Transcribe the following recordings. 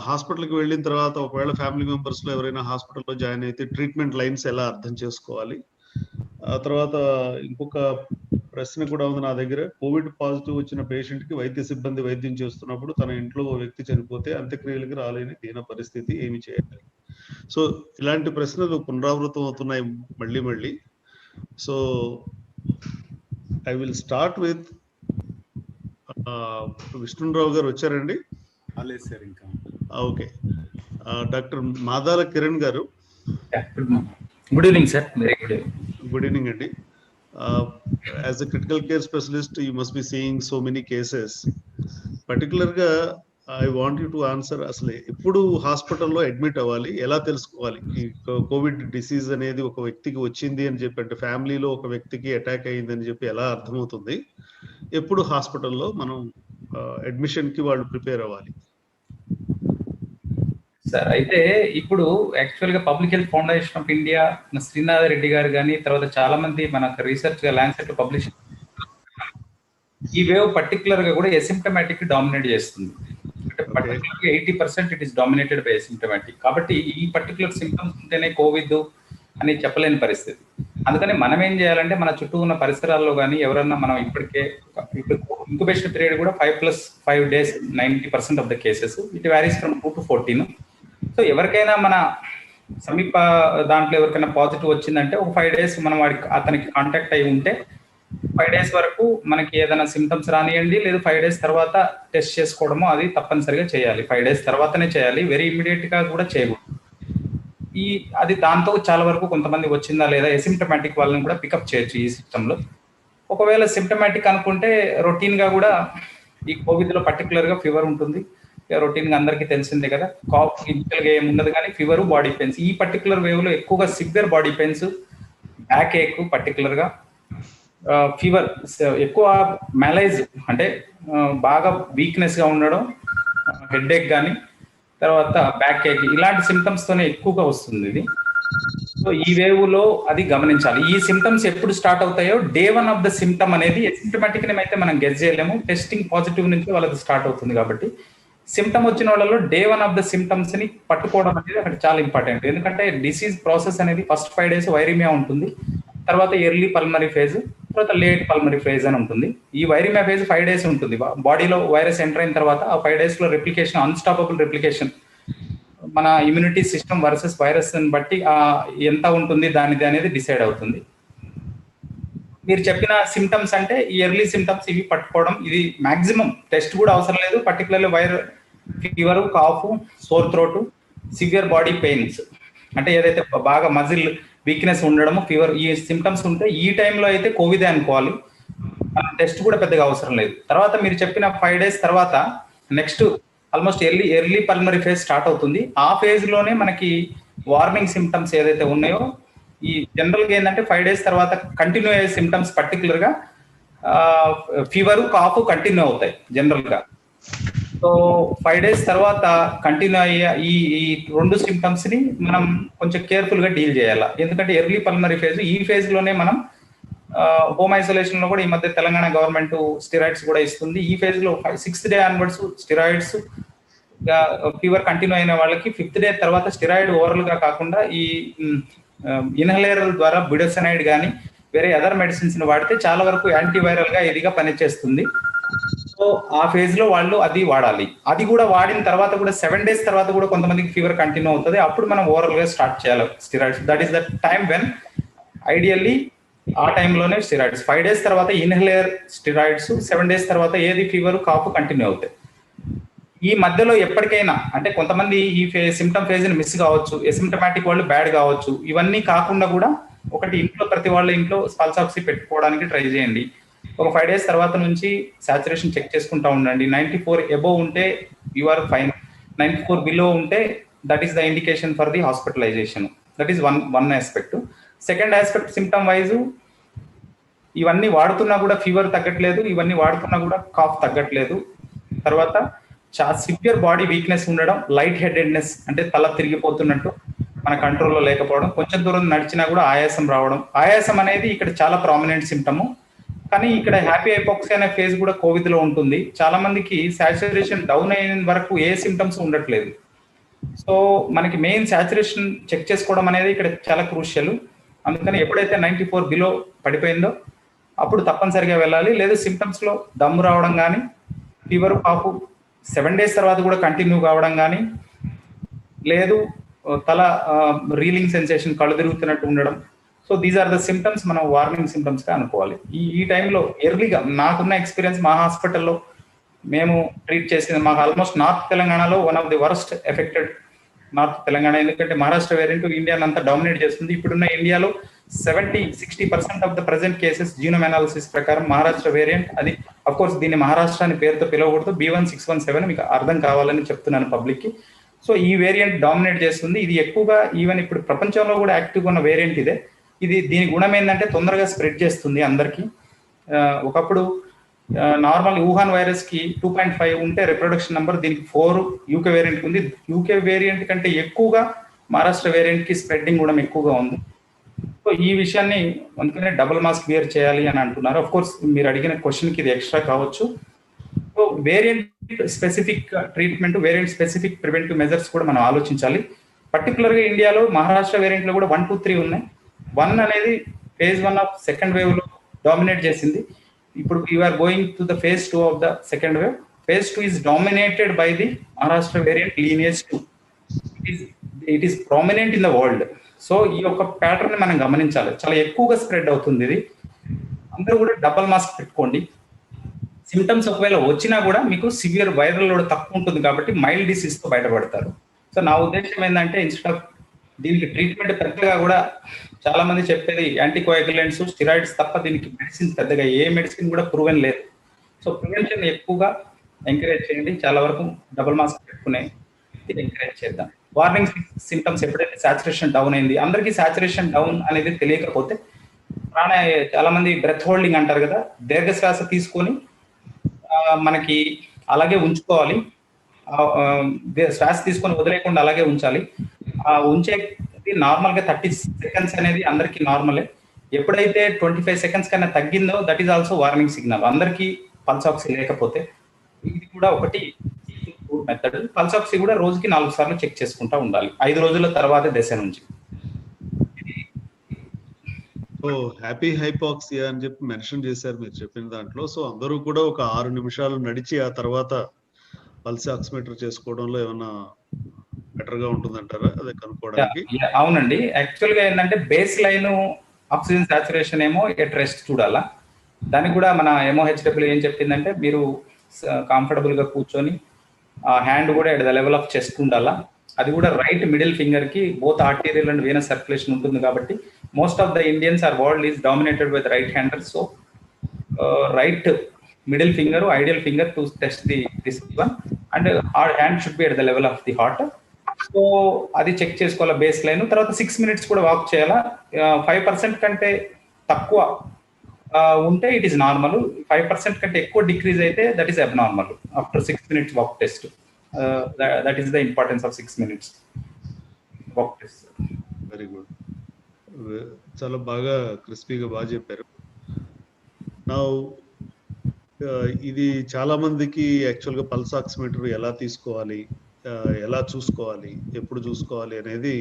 హాస్పిటల్‌కి వెళ్ళిన తర్వాత ఒకవేళ ఫ్యామిలీ మెంబర్స్‌లో ఎవరైనా హాస్పిటల్‌లో జాయిన్ అయితే ట్రీట్మెంట్ లైన్స్ ఎలా అర్థం చేసుకోవాలి? ఆ తర్వాత ఇంకొక ప్రశ్న కూడా ఉంది నా దగ్గర. కోవిడ్ పాజిటివ్ వచ్చిన పేషెంట్‌కి వైద్య సిబ్బంది వైద్యం చేస్తున్నప్పుడు తన ఇంట్లో ఓ వ్యక్తి చనిపోతే అంత్యక్రియలకు రాలేని దీన పరిస్థితి ఏమి చేయాలి? సో, ఇలాంటి ప్రశ్నలు పునరావృతం అవుతున్నాయి మళ్ళీ మళ్ళీ. So, I will start with Vishnu Rao గారు వచ్చారండి? లేదు సార్ ఇంకా. ఓకే. డాక్టర్ మాదాల కిరణ్ గారు. Good evening sir. Very good evening. Good evening అండి. As a critical care specialist you must be seeing so many cases. పర్టికులర్‌గా I want you to answer, అసలు ఎప్పుడు హాస్పిటల్‌లో అడ్మిట్ అవ్వాలి? ఎలా తెలుసుకోవాలి? ఈ కోవిడ్ డిసీజ్ అనేది ఒక వ్యక్తికి వచ్చింది అని చెప్పి, అంటే ఫ్యామిలీలో ఒక వ్యక్తికి అటాక్ అయిందని చెప్పి ఎలా అర్థమవుతుంది? ఎప్పుడు హాస్పిటల్‌లో మనం అడ్మిషన్‌కి వాళ్ళు ప్రిపేర్ అవ్వాలి? సార్ అయితే ఇప్పుడు యాక్చువల్గా public health foundation of India Srinath Reddy గారు కానీ తర్వాత చాలా మంది మనకు రీసెర్చ్ గా ల్యాన్సెట్ పబ్లిష్ ఈ వేవ్ పర్టికులర్ గా కూడా ఎసిమ్టమాటిక్ డామినేట్ చేస్తుంది. అంటే పర్టికులర్గా 80% it is dominated by asymptomatic. కాబట్టి ఈ పర్టికులర్ సింప్టమ్స్ ఉంటేనే కోవిడ్ అని చెప్పలేని పరిస్థితి. అందుకని మనం ఏం చేయాలంటే మన చుట్టూ ఉన్న పరిసరాల్లో కానీ ఎవరన్నా మనం ఇప్పుడు ఇంక్యుబేషన్ పీరియడ్ కూడా 5+5 days 90% of the cases. It varies from 2 to 14. So ఎవరికైనా మన సమీప దాంట్లో ఎవరికైనా పాజిటివ్ వచ్చిందంటే ఒక 5 days మనం అతనికి కాంటాక్ట్ అయి ఉంటే 5 days వరకు మనకి ఏదైనా సిమ్టమ్స్ రానియండి, లేదు 5 days తర్వాత టెస్ట్ చేసుకోవడమో అది తప్పనిసరిగా చేయాలి. 5 days తర్వాతనే చేయాలి, వెరీ ఇమీడియట్ గా కూడా చేయకూడదు. అది దాంతో చాలా వరకు కొంతమంది వచ్చిందా లేదా ఎసిమ్టమాటిక్ వాళ్ళని కూడా పికప్ చేయొచ్చు ఈ సిస్టంలో. ఒకవేళ సిమ్టమాటిక్ అనుకుంటే రొటీన్ గా కూడా ఈ కోవిడ్ లో పర్టికులర్ గా ఫీవర్ ఉంటుంది. రొటీన్ గా అందరికీ తెలిసిందే కదా. కాఫ్ ఇనిషియల్ గా ఏముండదు కానీ ఫీవర్, బాడీ పెయిన్స్. ఈ పర్టికులర్ వేవ్ లో ఎక్కువగా సివియర్ బాడీ పెయిన్స్, బ్యాక్ ఏక్, పర్టికులర్ గా ఫీవర్, ఎక్కువ మ్యాలైజ్ అంటే బాగా వీక్నెస్ గా ఉండడం, హెడ్ ఏక్ కానీ తర్వాత బ్యాక్ ఏక్, ఇలాంటి సిమ్టమ్స్ తోనే ఎక్కువగా వస్తుంది ఇది. సో ఈ వేవ్ లో అది గమనించాలి. ఈ సిమ్టమ్స్ ఎప్పుడు స్టార్ట్ అవుతాయో డే 1 ఆఫ్ ద సిమ్టమ్ అనేది ఎసిమ్టమాటిక్ అయితే మనం గెస్ చేయలేము. టెస్టింగ్ పాజిటివ్ నుంచి వాళ్ళకి స్టార్ట్ అవుతుంది. కాబట్టి సిమ్టమ్ వచ్చిన వాళ్ళలో డే 1 ఆఫ్ ద సిమ్టమ్స్ ని పట్టుకోవడం అనేది అక్కడ చాలా ఇంపార్టెంట్. ఎందుకంటే డిసీజ్ ప్రాసెస్ అనేది ఫస్ట్ 5 days వైరిమియా ఉంటుంది, తర్వాత ఎర్లీ పల్మరీ ఫేజ్, తర్వాత లేట్ పల్మరీ ఫేజ్ అని ఉంటుంది. ఈ వైరిమియా ఫేజ్ 5 days ఉంటుంది. బాడీలో వైరస్ ఎంటర్ అయిన తర్వాత ఆ 5 days లో రెప్లికేషన్, అన్స్టాపబుల్ రెప్లికేషన్, మన ఇమ్యూనిటీ సిస్టమ్ వర్సెస్ వైరస్ బట్టి ఎంత ఉంటుంది దానిది అనేది డిసైడ్ అవుతుంది. మీరు చెప్పిన సిమ్టమ్స్ అంటే ఈ ఎర్లీ సిమ్టమ్స్ ఇవి పట్టుకోవడం, ఇది మాక్సిమం టెస్ట్ కూడా అవసరం లేదు. Particularly fever, cough, sore throat, severe body pains, అంటే ఏదైతే బాగా మజిల్ వీక్నెస్ ఉండడము, ఫీవర్, ఈ సిమ్టమ్స్ ఉంటే ఈ టైంలో అయితే కోవిడే అనుకోవాలి. టెస్ట్ కూడా పెద్దగా అవసరం లేదు. తర్వాత మీరు చెప్పిన 5 days తర్వాత next almost early pulmonary phase start అవుతుంది. ఆ ఫేజ్ లోనే మనకి వార్నింగ్ సిమ్టమ్స్ ఏదైతే ఉన్నాయో, ఈ జనరల్ గా ఏంటంటే 5 days తర్వాత కంటిన్యూ అయ్యే సిమ్టమ్స్ పర్టికులర్ గా ఫీవర్, కాఫ్ కంటిన్యూ అవుతాయి జనరల్ గా. సో 5 days తర్వాత కంటిన్యూ అయ్యే ఈ 2 సిమ్టమ్స్ ని మనం కొంచెం కేర్ఫుల్ గా డీల్ చేయాలి. ఎందుకంటే ఎర్లీ పల్మరీ ఫేజ్, ఈ ఫేజ్ లోనే మనం హోమ్ ఐసోలేషన్ లో కూడా ఈ మధ్య తెలంగాణ గవర్నమెంట్ స్టిరాయిడ్స్ కూడా ఇస్తుంది. ఈ ఫేజ్ లో 6th day onwards steroids, fever continue అయిన వాళ్ళకి 5th day తర్వాత స్టిరాయిడ్ ఓరల్ గా కాకుండా ఈ ఇన్హలేర్ ద్వారా బిడోసనైడ్ కానీ వేరే అదర్ మెడిసిన్స్ ని వాడితే చాలా వరకు యాంటీవైరల్ గా ఇదిగా పనిచేస్తుంది. సో ఆ ఫేజ్ లో వాళ్ళు అది వాడాలి. అది కూడా వాడిన తర్వాత కూడా 7 days తర్వాత కూడా కొంతమందికి ఫీవర్ కంటిన్యూ అవుతుంది. అప్పుడు మనం ఓరల్ గా స్టార్ట్ చేయాలి steroids. That is the time when ideally ఆ టైంలోనే స్టిరాయిడ్స్. 5 days తర్వాత ఇన్హలేర్ స్టిరాయిడ్స్, 7 days తర్వాత ఏది ఫీవర్, కాఫ్ కంటిన్యూ అవుతాయి. ఈ మధ్యలో ఎప్పటికైనా అంటే కొంతమంది ఈ సిమ్టమ్ ఫేజ్ ని మిస్ కావచ్చు, ఎసిమ్టమాటిక్ వాళ్ళు బ్యాడ్ కావచ్చు. ఇవన్నీ కాకుండా కూడా ఒకటి ఇంట్లో ప్రతి వాళ్ళ ఇంట్లో పల్స్ ఆక్సీ పెట్టుకోవడానికి ట్రై చేయండి. ఒక 5 days తర్వాత నుంచి సాచురేషన్ చెక్ చేసుకుంటా ఉండండి. 94 అబోవ్ ఉంటే యు ఆర్ ఫైన్, 94 బిలో ఉంటే that is the indication for the hospitalization. That is one aspect. Second aspect, symptom wise ఇవన్నీ వాడుతున్నా కూడా ఫీవర్ తగ్గట్లేదు, ఇవన్నీ వాడుతున్నా కూడా కాఫ్ తగ్గట్లేదు. తర్వాత సివియర్ బాడీ వీక్నెస్ ఉండడం, లైట్ హెడెడ్నెస్ అంటే తల తిరిగిపోతున్నట్టు, మన కంట్రోల్లో లేకపోవడం, కొంచెం దూరం నడిచినా కూడా ఆయాసం రావడం. ఆయాసం అనేది ఇక్కడ చాలా ప్రామినెంట్ సిమ్టము. కానీ ఇక్కడ హ్యాపీ హైపాక్సీ అనే ఫేజ్ కూడా కోవిడ్ లో ఉంటుంది. చాలా మందికి సాచురేషన్ డౌన్ అయిన వరకు ఏ సిమ్టమ్స్ ఉండట్లేదు. సో మనకి మెయిన్ సాచురేషన్ చెక్ చేసుకోవడం అనేది ఇక్కడ చాలా క్రూషియల్. అందుకని ఎప్పుడైతే 94 బిలో పడిపోయిందో అప్పుడు తప్పనిసరిగా వెళ్ళాలి. లేదు సిమ్టమ్స్ లో దమ్ము రావడం కానీ, ఫీవర్ కాపు 7 days తర్వాత కూడా కంటిన్యూ కావడం కానీ, లేదు తల రీలింగ్ సెన్సేషన్, కళ్ళు తిరుగుతున్నట్టు ఉండడం. So these are the symptoms, మనం వార్నింగ్ సిమ్టమ్స్ గా అనుకోవాలి. ఈ టైంలో ఎర్లీగా నాకున్న ఎక్స్పీరియన్స్ మా హాస్పిటల్లో మేము ట్రీట్ చేసింది, మాకు ఆల్మోస్ట్ నార్త్ తెలంగాణలో one of the worst affected north Telangana. ఎందుకంటే మహారాష్ట్ర వేరియంట్ ఇండియాని అంతా డామినేట్ చేస్తుంది. ఇప్పుడున్న ఇండియాలో 60% of the present cases genome analysis ప్రకారం మహారాష్ట్ర వేరియంట్. అది అఫ్ కోర్స్ దీన్ని మహారాష్ట్ర అని పేరుతో పిలవకూడదు, B1617 మీకు అర్థం కావాలని చెప్తున్నాను పబ్లిక్ కి. సో ఈ వేరియంట్ డామినేట్ చేస్తుంది. ఇది ఎక్కువగా ఈవెన్ ఇప్పుడు ప్రపంచంలో కూడా యాక్టివ్గా ఉన్న వేరియంట్ ఇదే. దీని గుణం ఏంటంటే తొందరగా స్ప్రెడ్ చేస్తుంది అందరికి. ఒకప్పుడు నార్మల్ వుహాన్ వైరస్ కి 2.5 ఉంటే రిప్రొడక్షన్ నెంబర్, దీనికి 4 యూకే వేరియంట్ ఉంది. యూకే వేరియంట్ కంటే ఎక్కువగా మహారాష్ట్ర వేరియంట్ కి స్ప్రెడ్డింగ్ కూడా ఎక్కువగా ఉంది. సో ఈ విషయాన్ని అందుకనే డబుల్ మాస్క్ వేర్ చేయాలి అని అంటున్నారు. ఆఫ్ కోర్స్ మీరు అడిగిన క్వశ్చన్ కి ఇది ఎక్స్ట్రా కావచ్చు. So variant specific treatment, variant specific preventive measures కూడా మనం ఆలోచించాలి. పర్టికులర్ గా ఇండియాలో మహారాష్ట్ర వేరియంట్ లో కూడా 1, 2, 3 ఉన్నాయి. 1 అనేది phase 1 ఆఫ్ సెకండ్ వేవ్ లో డామినేట్ చేసింది. ఇప్పుడు we're going to the phase 2 of the second wave. phase 2 is dominated by the Maharashtra variant lineage 2. It is prominent in the world. So ఈ యొక్క ప్యాటర్న్ మనం గమనించాలి. చాలా ఎక్కువగా స్ప్రెడ్ అవుతుంది ఇది. అందరూ కూడా డబల్ మాస్క్ పెట్టుకోండి. సిమ్టమ్స్ ఒకవేళ వచ్చినా కూడా మీకు సివియర్ వైరల్ లోడ్ తక్కువ ఉంటుంది కాబట్టి మైల్డ్ డిసీజ్ తో బయటపడతారు. సో నా ఉద్దేశం ఏంటంటే ఇన్స్టెడ్ ఆఫ్ దీనికి ట్రీట్మెంట్ పెద్దగా కూడా చాలా మంది చెప్పేది యాంటీకోయాగులెంట్స్, స్టిరాయిడ్స్ తప్ప దీనికి మెడిసిన్స్ పెద్దగా ఏ మెడిసిన్ కూడా ప్రూవెన్ లేదు. సో ప్రివెన్షన్ ఎక్కువగా ఎంకరేజ్ చేయండి. చాలా వరకు డబుల్ మాస్క్ పెట్టుకునే ఎంకరేజ్ చేద్దాం. వార్నింగ్ సింటమ్స్ ఎప్పుడైతే సాచురేషన్ డౌన్ అయింది, అందరికీ సాచురేషన్ డౌన్ అనేది తెలియకపోతే చాలా మంది బ్రెత్ హోల్డింగ్ అంటారు కదా, దీర్ఘశ్వాస తీసుకొని మనకి అలాగే ఉంచుకోవాలి. శ్వాస తీసుకొని వదిలేకుండా అలాగే ఉంచాలి. ఉంచే నార్మల్ గా 30 seconds అనేది అందరికి నార్మలే. ఎప్పుడైతే 25 seconds కన్నా తగ్గిందో that is also warning signal. అందరికీ పల్స్ ఆక్సీ లేకపోతే ఇది కూడా ఒకటి మెథడ్. పల్స్ ఆక్సీ కూడా రోజుకి 4 సార్లు చెక్ చేసుకుంటా ఉండాలి 5 రోజుల తర్వాత దశ నుంచి. సో హ్యాపీ హైపాక్సియా అని చెప్పి మెన్షన్ చేశారు మీరు చెప్పిన దాంట్లో. సో అందరూ కూడా ఒక 6 నిమిషాలు నడిచి ఆ తర్వాత పల్స్ ఆక్సిమీటర్ చేసుకోవడంలో ఏమైనా బెటర్ గా ఉంటుందంటారా అదే కనుక్కోవడానికి? అవునండి. యాక్చువల్ గా ఏంటంటే బేస్ లైన్ ఆక్సిజన్ సాచురేషన్ ఏమో ఎట్ రెస్ట్ చూడాలా. దానికి కూడా మన MOHW ఏం చెప్పిందంటే మీరు కంఫర్టబుల్ గా కూర్చొని హ్యాండ్ కూడా at the level of chest ఉండాలా. అది కూడా రైట్ మిడిల్ ఫింగర్ కి both arterial and venous circulation ఉంటుంది కాబట్టి most of the Indians are world is dominated with right hander. So right middle finger ideal finger to test this one and hand should be at the level of the heart. So అది check చేసుకోవాలా base line. తర్వాత 6 minutes కూడా walk చేయాలా. 5% కంటే తక్కువ ఉంటే it is normal. 5% కంటే ఎక్కువ డిక్రీజ్ అయితే that is abnormal after 6 minutes walk test. That is the importance of 6 minutes walk test. Very good. చాలా బాగా క్రిస్పీగా బాగా చెప్పారు. నా ఇది చాలా మందికి యాక్చువల్గా పల్స్ ఆక్సిమీటర్ ఎలా తీసుకోవాలి, ఎలా చూసుకోవాలి, ఎప్పుడు చూసుకోవాలి అనేది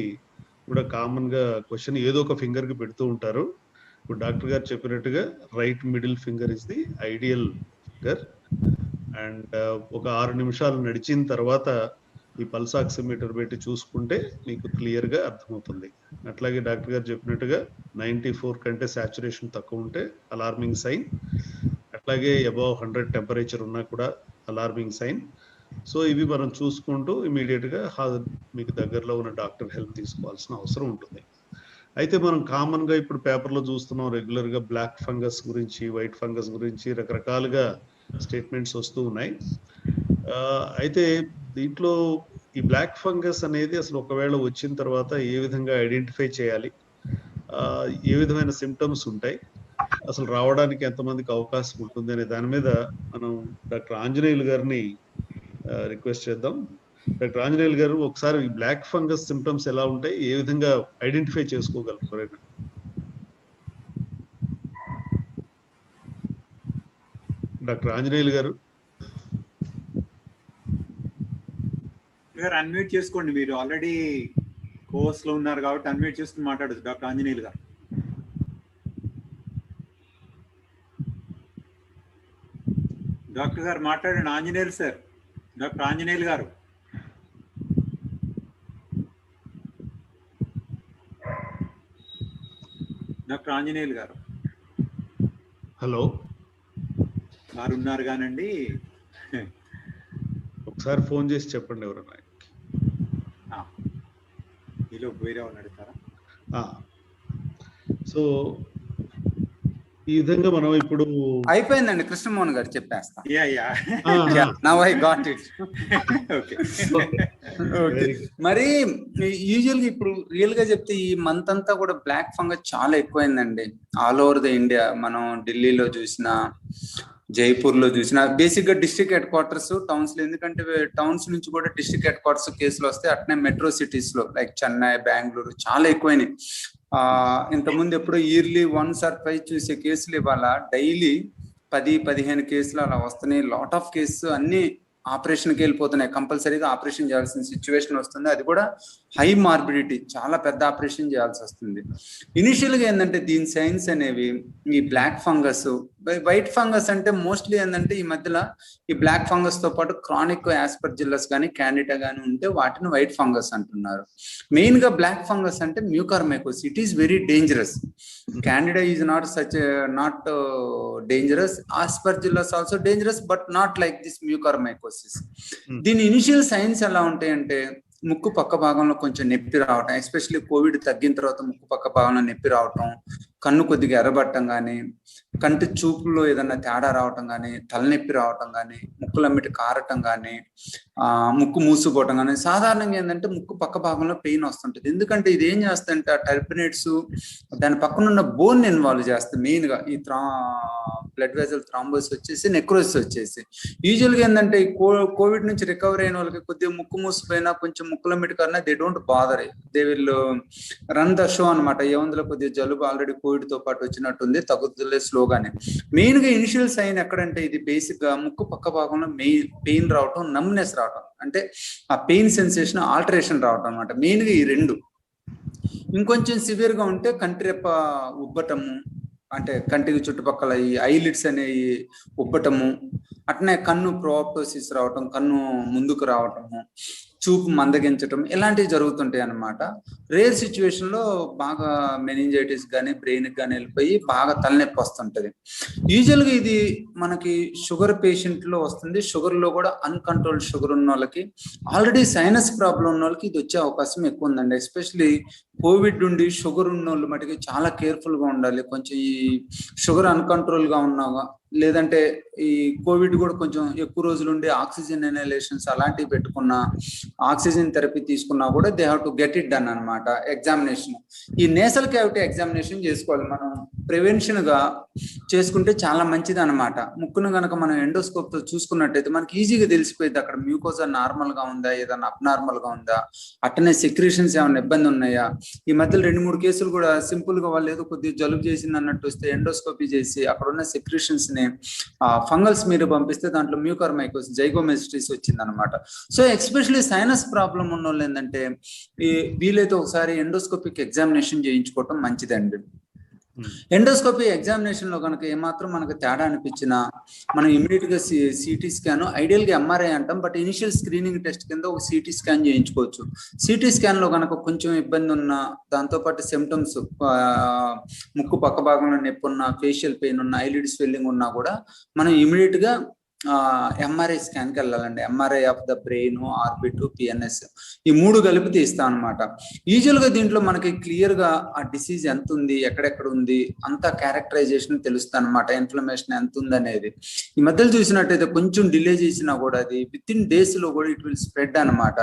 కూడా కామన్ గా క్వశ్చన్ ఏదో ఒక ఫింగర్ కి పెడుతూ ఉంటారు. ఇప్పుడు డాక్టర్ గారు చెప్పినట్టుగా right middle finger is the ideal finger. And ఒక 6 నిమిషాలు నడిచిన తర్వాత ఈ పల్స్ ఆక్సిమీటర్ పెట్టి చూసుకుంటే మీకు క్లియర్ గా అర్థమవుతుంది. అట్లాగే డాక్టర్ గారు చెప్పినట్టుగా 94 కంటే సాచురేషన్ తక్కువ ఉంటే అలార్మింగ్ సైన్. అట్లాగే అబౌవ్ 100 టెంపరేచర్ ఉన్నా కూడా అలార్మింగ్ సైన్. సో ఇవి మనం చూసుకుంటూ ఇమీడియట్ గా మీకు దగ్గరలో ఉన్న డాక్టర్ హెల్ప్ తీసుకోవాల్సిన అవసరం ఉంటుంది. అయితే మనం కామన్ గా ఇప్పుడు పేపర్లో చూస్తున్నాం రెగ్యులర్ గా బ్లాక్ ఫంగస్ గురించి, వైట్ ఫంగస్ గురించి రకరకాలుగా స్టేట్మెంట్స్ వస్తూ ఉన్నాయి. అయితే దీంట్లో ఈ బ్లాక్ ఫంగస్ అనేది అసలు ఒకవేళ వచ్చిన తర్వాత ఏ విధంగా ఐడెంటిఫై చేయాలి, ఏ విధమైన సిమ్టమ్స్ ఉంటాయి, అసలు రావడానికి ఎంతమందికి అవకాశం ఉంటుంది అనే దాని మీద మనం డాక్టర్ ఆంజనేయులు గారిని రిక్వెస్ట్ చేద్దాం. డాక్టర్ ఆంజనేయులు గారు, ఒకసారి ఈ బ్లాక్ ఫంగస్ సిమ్టమ్స్ ఎలా ఉంటాయి, ఏ విధంగా ఐడెంటిఫై చేసుకోగలరు? డాక్టర్ ఆంజనేయులు గారు అన్మ్యూట్ చేసుకోండి, మీరు ఆల్రెడీ కోర్స్ లో ఉన్నారు కాబట్టి అన్మ్యూట్ చేసుకుని మాట్లాడచ్చు. డాక్టర్ ఆంజనేయులు గారు. డాక్టర్ గారు మాట్లాడండి. ఆంజనేయులు సార్, డాక్టర్ ఆంజనేయులు గారు. డాక్టర్ ఆంజనేయులు గారు. హలో వారు ఉన్నారు కానండి, ఒకసారి ఫోన్ చేసి చెప్పండి ఎవరన్నా. ఈలో వేరే వాళ్ళు అడుగుతారా? సో ఈ విధంగా మనం ఇప్పుడు అయిపోయిందండి. కృష్ణమోహన్ గారు చెప్పేస్తా. Now I got it. Okay. మరి యూజువల్ గా ఇప్పుడు రియల్ గా చెప్తే ఈ మంత్ అంతా కూడా బ్లాక్ ఫంగస్ చాలా ఎక్కువైందండి. All over the India. మనం ఢిల్లీలో చూసిన, జైపూర్ లో చూసిన, బేసిక్ గా డిస్ట్రిక్ట్ హెడ్ క్వార్టర్స్ టౌన్స్ లో, ఎందుకంటే టౌన్స్ నుంచి కూడా డిస్ట్రిక్ట్ హెడ్ క్వార్టర్స్ కేసులు వస్తాయి. అట్నే మెట్రో సిటీస్ లో లైక్ చెన్నై, బెంగళూరు చాలా ఎక్కువైనాయి. ఇంతకుముందు ఎప్పుడో ఇయర్లీ 1 or 5 చూసే కేసులు ఇవాళ డైలీ 10-15 కేసులు అలా వస్తున్నాయి. లాట్ ఆఫ్ కేసు అన్ని ఆపరేషన్కి వెళ్ళిపోతున్నాయి. కంపల్సరీగా ఆపరేషన్ చేయాల్సిన సిచ్యువేషన్ వస్తుంది. అది కూడా హై మార్బిడిటీ, చాలా పెద్ద ఆపరేషన్ చేయాల్సి వస్తుంది. ఇనిషియల్ గా ఏంటంటే దీని సైన్స్ అనేవి ఈ బ్లాక్ ఫంగస్, వైట్ ఫంగస్ అంటే మోస్ట్లీ ఏంటంటే ఈ మధ్యలో ఈ బ్లాక్ ఫంగస్ తో పాటు క్రానిక్ ఆస్పర్జిల్లస్ కానీ క్యాండిడా కానీ ఉంటే వాటిని వైట్ ఫంగస్ అంటున్నారు. మెయిన్ గా బ్లాక్ ఫంగస్ అంటే mucormycosis. It is very dangerous. Candida is not dangerous. Aspergillus also dangerous, but not like this mucormycosis. దీని ఇనిషియల్ సైన్స్ ఎలా ఉంటాయంటే ముక్కు పక్క భాగంలో కొంచెం నొప్పి రావటం, ఎస్పెషల్లీ కోవిడ్ తగ్గిన తర్వాత ముక్కు పక్క భాగంలో నొప్పి రావటం, కన్ను కొద్దిగా ఎర్రబట్టం కానీ, కంటి చూపులో ఏదన్నా తేడా రావటం కానీ, తలనొప్పి రావటం కానీ, ముక్కులమ్మిటి కారటం కానీ, ముక్కు మూసుకుపోవటం కానీ. సాధారణంగా ఏంటంటే ముక్కు పక్క భాగంలో పెయిన్ వస్తుంటుంది. ఎందుకంటే ఇది ఏం చేస్తుందంటే ఆ టర్బినేట్స్ దాని పక్కన ఉన్న బోన్ ఇన్వాల్వ్ చేస్తుంది. మెయిన్ గా ఈ బ్లడ్ వెజల్ థ్రాంబోసిస్ వచ్చేసి, నెక్రోసిస్ వచ్చేసి. యూజువల్ గా ఏంటంటే ఈ కోవిడ్ నుంచి రికవరీ అయిన వాళ్ళకి కొద్దిగా ముక్కు మూసిపోయినా, కొంచెం ముక్కులమ్మిటి కన్నా they don't bother, they will run the show అనమాట. ఏముందులో కొద్దిగా జలుబు ఆల్రెడీ కోవిడ్ తో పాటు వచ్చినట్టుంది, తగ్గుతులే స్లోగానే. మెయిన్ గా ఇనిషియల్ సైన్ ఎక్కడంటే ఇది బేసిక్ గా ముక్కు పక్క భాగంలో పెయిన్ రావటం, నమ్నెస్ రావటం, అంటే ఆ పెయిన్ సెన్సేషన్ ఆల్టరేషన్ రావటం అనమాట. మెయిన్ గా ఈ రెండు. ఇంకొంచెం సివియర్ గా ఉంటే కంటిరెప్ప ఉబ్బటము, అంటే కంటికి చుట్టుపక్కల ఈ ఐలిడ్స్ అనేవి ఉబ్బటము, అట్నే కన్ను ప్రోప్టోసిస్ రావటం, కన్ను ముందుకు రావటము, చూపు మందగించటం, ఇలాంటివి జరుగుతుంటాయి అన్నమాట. రేర్ సిచ్యువేషన్ లో బాగా మెనింజైటిస్ కానీ బ్రెయిన్ కానీ వెళ్ళిపోయి బాగా తలనొప్పి వస్తుంటది. యూజువల్ గా ఇది మనకి షుగర్ పేషెంట్ లో వస్తుంది. షుగర్ లో కూడా అన్కంట్రోల్డ్ షుగర్ ఉన్న వాళ్ళకి, ఆల్రెడీ సైనస్ ప్రాబ్లం ఉన్న వాళ్ళకి ఇది వచ్చే అవకాశం ఎక్కువ ఉందండి. ఎస్పెషలీ కోవిడ్ నుండి షుగర్ ఉన్న వాళ్ళు మటుకి చాలా కేర్ఫుల్ గా ఉండాలి. కొంచెం ఈ షుగర్ అన్కంట్రోల్ గా ఉన్నా, లేదంటే ఈ కోవిడ్ కూడా కొంచెం ఎక్కువ రోజులు ఉండి ఆక్సిజన్ ఇన్హలేషన్స్ అలాంటివి పెట్టుకున్నా, ఆక్సిజన్ థెరపీ తీసుకున్నా కూడా they have to get it done అనమాట. ఎగ్జామినేషన్, ఈ నేసల్ క్యావిటీ ఎగ్జామినేషన్ చేసుకోవాలి. మనం ప్రివెన్షన్ గా చేసుకుంటే చాలా మంచిది అనమాట. ముక్కును కనుక మనం ఎండోస్కోప్ తో చూసుకున్నట్టయితే మనకి ఈజీగా తెలిసిపోయింది అక్కడ మ్యూకోజా నార్మల్ గా ఉందా, ఏదైనా అబ్నార్మల్ గా ఉందా, అట్టనే సెక్రీషన్స్ ఏమైనా ఇబ్బంది ఉన్నాయా. ఈ మధ్యలో 2-3 కేసులు కూడా సింపుల్ గా వాళ్ళు ఏదో కొద్దిగా జలుబు చేసింది అన్నట్టు వస్తే ఎండోస్కోపీ చేసి అక్కడ ఉన్న సెక్రీషన్స్ ని ఫంగల్స్ మీరు పంపిస్తే దాంట్లో మ్యూకర్మైకోసిస్, జైగోమెస్టిస్ వచ్చింది అనమాట. సో ఎస్పెషల్లీ సైనస్ ప్రాబ్లం ఉన్న వాళ్ళు ఏంటంటే వీలైతే ఒకసారి ఎండోస్కోపిక్ ఎగ్జామినేషన్ చేయించుకోవటం మంచిదండి. ఎండోస్కోపీ ఎగ్జామినేషన్ లో కనుక ఏమాత్రం మనకు తేడా అనిపించినా మనం ఇమీడియట్ గా సిటీ స్కాన్, ఐడియల్ గా ఎంఆర్ఐ అంటాం, బట్ ఇనిషియల్ స్క్రీనింగ్ టెస్ట్ కింద ఒక సిటీ స్కాన్ చేయించుకోవచ్చు. సిటీ స్కాన్ లో కనుక కొంచెం ఇబ్బంది ఉన్నా, దాంతో పాటు సిమ్టమ్స్ ముక్కు పక్క భాగంలో నొప్పి ఉన్నా, ఫేషియల్ పెయిన్ ఉన్నా, ఐలిడ్ స్వెల్లింగ్ ఉన్నా కూడా మనం ఇమీడియట్ గా ఎంఆర్ఐ స్కాన్ కి వెళ్ళాలండి. MRI of the brain, orbit, PNS, ఈ 3 కలిపి తీస్తాం అనమాట. యూజువల్ గా దీంట్లో మనకి క్లియర్ గా ఆ డిసీజ్ ఎంత ఉంది, ఎక్కడెక్కడ ఉంది, అంత క్యారెక్టరైజేషన్ తెలుస్తుంది అనమాట. ఇన్ఫ్లమేషన్ ఎంత ఉంది అనేది. ఈ మధ్యలో చూసినట్టయితే కొంచెం డిలే చేసినా కూడా అది విత్ ఇన్ డేస్ లో కూడా ఇట్ విల్ స్ప్రెడ్ అనమాట.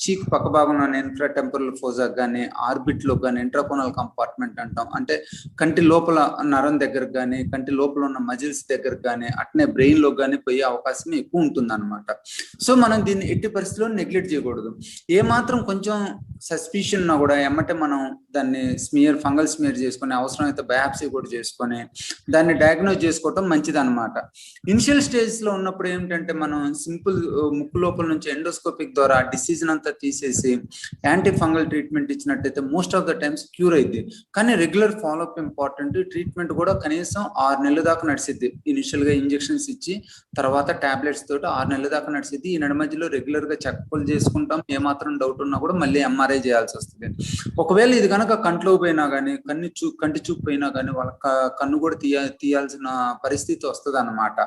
చీక్ పక్క భాగంలో ఇన్ఫ్రా టెంపరల్ ఫోజా కానీ, ఆర్బిట్ లో కానీ, ఇంట్రాకోనల్ కంపార్ట్మెంట్ అంటాం, అంటే కంటి లోపల నరం దగ్గరకు కానీ, కంటి లోపల ఉన్న మజిల్స్ దగ్గరకు కానీ, అట్నే బ్రెయిన్ లో కానీ పోయే అవకాశం ఎక్కువ ఉంటుంది అనమాట. సో మనం దీన్ని ఎట్టి పరిస్థితుల్లో నెగ్లెక్ట్ చేయకూడదు. ఏ మాత్రం కొంచెం సస్పిషన్ ఉన్నా కూడా ఎమ్మటే మనం దాన్ని ఫంగల్ స్మియర్ చేసుకొని అవసరమైతే బయాప్సీ కూడా చేసుకొని దాన్ని డయాగ్నోజ్ చేసుకోవటం మంచిది అనమాట. ఇనిషియల్ స్టేజ్ లో ఉన్నప్పుడు ఏమిటంటే మనం సింపుల్ ముక్కు లోపల నుంచి ఎండోస్కోపిక్ ద్వారా డిసీజ్ అంతా తీసేసి యాంటీ ఫంగల్ ట్రీట్మెంట్ ఇచ్చినట్టయితే most of the times cure అయింది. కానీ రెగ్యులర్ ఫాలోఅప్ ఇంపార్టెంట్. ట్రీట్మెంట్ కూడా కనీసం 6 నెలల దాకా నడిచిద్ది. ఇనిషియల్ గా ఇంజెక్షన్స్ ఇచ్చి తర్వాత టాబ్లెట్స్ తోటి 6 నెలల దాకా నడిచిద్ది. ఈ నడి మధ్యలో రెగ్యులర్ గా చెకప్లు చేసుకుంటాం. ఏమాత్రం డౌట్ ఉన్నా కూడా మళ్ళీ ఎంఆర్ఐ చేయాల్సి వస్తుంది. ఒకవేళ ఇది కనుక కంట్లో పోయినా కానీ కంటి చూపు పోయినా కానీ వాళ్ళ కన్ను కూడా తీయాల్సిన పరిస్థితి వస్తుంది అన్నమాట.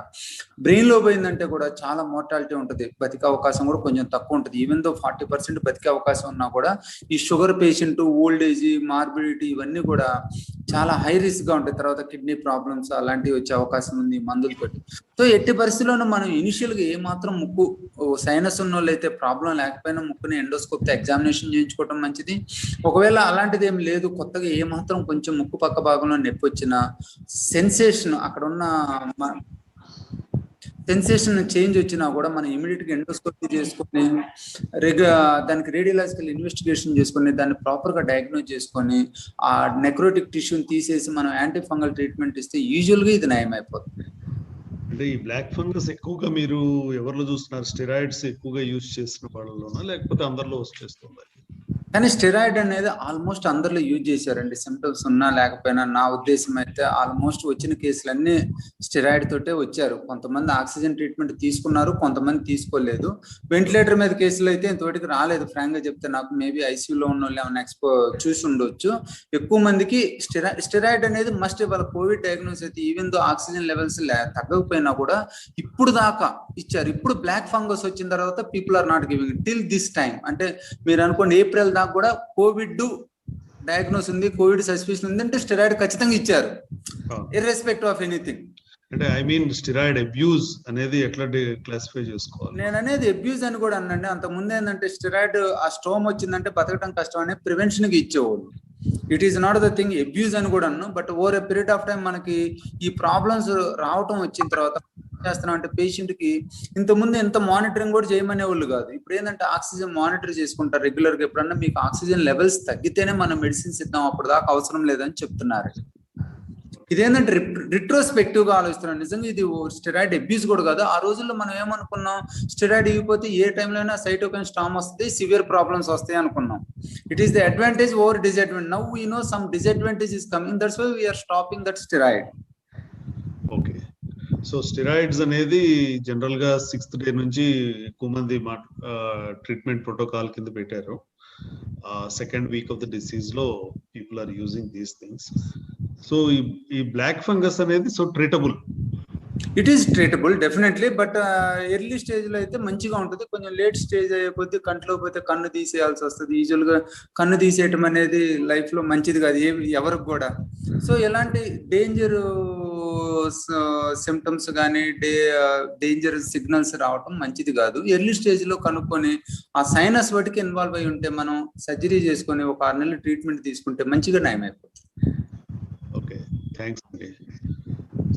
బ్రెయిన్ లో పోయిందంటే కూడా చాలా మోర్టాలిటీ ఉంటుంది. బతికే అవకాశం కూడా కొంచెం తక్కువ ఉంటుంది. ఈవెన్ దో 40% బతికే అవకాశం ఉన్నా కూడా ఈ sugar patient, old age, morbidity ఇవన్నీ కూడా చాలా హై రిస్క్ గా ఉంటాయి. తర్వాత కిడ్నీ ప్రాబ్లమ్స్ అలాంటివి వచ్చే అవకాశం ఉంది మందులు పెట్టి. సో ఎట్టి పరిస్థితుల్లోనూ మనం ఇనిషియల్ గా ఏమాత్రం ముక్కు సైనస్ ఉన్న వాళ్ళు అయితే ప్రాబ్లం లేకపోయినా ముక్కుని ఎండోస్కోప్ తో ఎగ్జామినేషన్ చేయించుకోవడం మంచిది. ఒకవేళ అలాంటిది ఏం లేదు, కొత్తగా ఏమాత్రం కొంచెం ముక్కు పక్క భాగంలో నొప్పి వచ్చిన సెన్సేషన్ అక్కడ ఉన్న సెన్సేషన్ చేంజ్ వచ్చినా కూడా మనం ఇమీడియట్ గా ఎండోస్కోపీ చేసుకొని దానికి రేడియలాజికల్ ఇన్వెస్టిగేషన్ చేసుకొని దాన్ని ప్రాపర్ గా డయాగ్నోజ్ చేసుకొని ఆ నెక్రోటిక్ టిష్యూని తీసేసి మనం యాంటీ ఫంగల్ ట్రీట్మెంట్ ఇస్తే యూజువల్ గా ఇది నయం అయిపోతుంది. అంటే ఈ బ్లాక్ ఫంగస్ ఎక్కువగా మీరు ఎవరిలో చూస్తున్నారు? స్టెరాయిడ్స్ ఎక్కువగా యూజ్ చేసిన వాళ్ళలోనా లేకపోతే అందరిలో వచ్చేస్తుందా? కానీ స్టెరాయిడ్ అనేది ఆల్మోస్ట్ అందరిలో యూజ్ చేశారండి. సిమ్టమ్స్ ఉన్నా లేకపోయినా నా ఉద్దేశం అయితే ఆల్మోస్ట్ వచ్చిన కేసులన్నీ స్టెరాయిడ్ తోటే వచ్చారు. కొంతమంది ఆక్సిజన్ ట్రీట్మెంట్ తీసుకున్నారు, కొంతమంది తీసుకోలేదు. వెంటిలేటర్ మీద కేసులు అయితే ఇంతవరకు రాలేదు. ఫ్రాంక్ గా చెప్తే నాకు మేబీ ఐసీయూలో ఉన్న వాళ్ళు ఏమైనా చూసి ఉండొచ్చు. ఎక్కువ మందికి స్టెరాయిడ్ అనేది మస్ట్. వాళ్ళ కోవిడ్ డయాగ్నోస్ అయితే ఈవెన్ దో ఆక్సిజన్ లెవెల్స్ తగ్గకపోయినా కూడా ఇప్పుడు దాకా ఇచ్చారు. ఇప్పుడు బ్లాక్ ఫంగస్ వచ్చిన తర్వాత people are not giving till this time. అంటే మీరు అనుకోండి ఏప్రిల్ దాకా కూడా కోవిడ్ డయాగ్నోస్ ఉంది, కోవిడ్ సస్పిషన్ ఉంది అంటే స్టెరాయిడ్ ఖచ్చితంగా ఇచ్చారు ఇర్రెస్పెక్టివ్ ఆఫ్ ఎనీథింగ్. అంటే ఐ మీన్ స్టెరాయిడ్ అబ్యూజ్ అనేది ఎట్లా క్లాసిఫై చేసుకోవాలి? నేను అనేది అబ్యూజ్ అని కూడా అనండి. అంత ముందు ఏంటంటే స్టెరాయిడ్ ఆ స్టోమ్ వచ్చిందంటే బతకడం కష్టం అని ప్రివెన్షన్ కి ఇచ్చేవాళ్ళు. It is not the thing abuse అని కూడా అన్ను. But over a period of time మనకి ఈ ప్రాబ్లమ్స్ రావటం వచ్చిన తర్వాత చేస్తున్నాం అంటే పేషెంట్ కి ఇంతకుముందు ఎంత మానిటరింగ్ కూడా చేయమనే వాళ్ళు కాదు. ఇప్పుడు ఏంటంటే ఆక్సిజన్ మానిటర్ చేసుకుంటారు రెగ్యులర్ గా. ఎప్పుడన్నా మీకు ఆక్సిజన్ లెవెల్స్ తగ్గితేనే మనం మెడిసిన్స్ ఇద్దాం, అప్పుడు దాకా అవసరం లేదని చెప్తున్నారు. ఇదేంటంటే రిట్రోస్పెక్టివ్ గా ఆలోచిస్తున్నాం. నిజంగా ఇది స్టెరాయిడ్ అబ్యూస్ కూడా కాదు. ఆ రోజుల్లో మనం ఏమనుకున్నాం, స్టెరాయిడ్ ఇవ్వకపోతే ఏ టైంలో అయినా సైటోకైన్ స్టార్మ్ వస్తుంది, సివియర్ ప్రాబ్లమ్స్ వస్తాయి అనుకున్నాం. It is the advantage over disadvantage. Now we know some disadvantage is coming, that's why we're stopping that steroid. Okay. So steroids అనేది జనరల్ గా 6th డే నుంచి ఎక్కువ మంది ట్రీట్మెంట్ ప్రోటోకాల్ కింద పెట్టారు. Second week of the disease లో people are using these things. So ఈ black fungus అనేది so treatable? It is treatable definitely. But early stage లో అయితే మంచిగా ఉంటుంది. కొంచెం లేట్ స్టేజ్ అయ్యే కొద్దీ కంట్లో పోతే కన్ను తీసేయాల్సి వస్తుంది. యూజువల్ గా కన్ను తీసేయటం అనేది లైఫ్ లో మంచిది కాదు ఎవరికి కూడా. సో ఎలాంటి డేంజర్ సిమ్టమ్స్ కానీ డేంజర్ సిగ్నల్స్ రావటం మంచిది కాదు. ఎర్లీ స్టేజ్ లో కనుక్కొని ఆ సైనస్ వాటికి ఇన్వాల్వ్ అయి ఉంటే మనం సర్జరీ చేసుకొని ఒక 6 నెలలు ట్రీట్మెంట్ తీసుకుంటే మంచిగా నయం అయిపోతుంది. ఓకే, థ్యాంక్స్ అండి.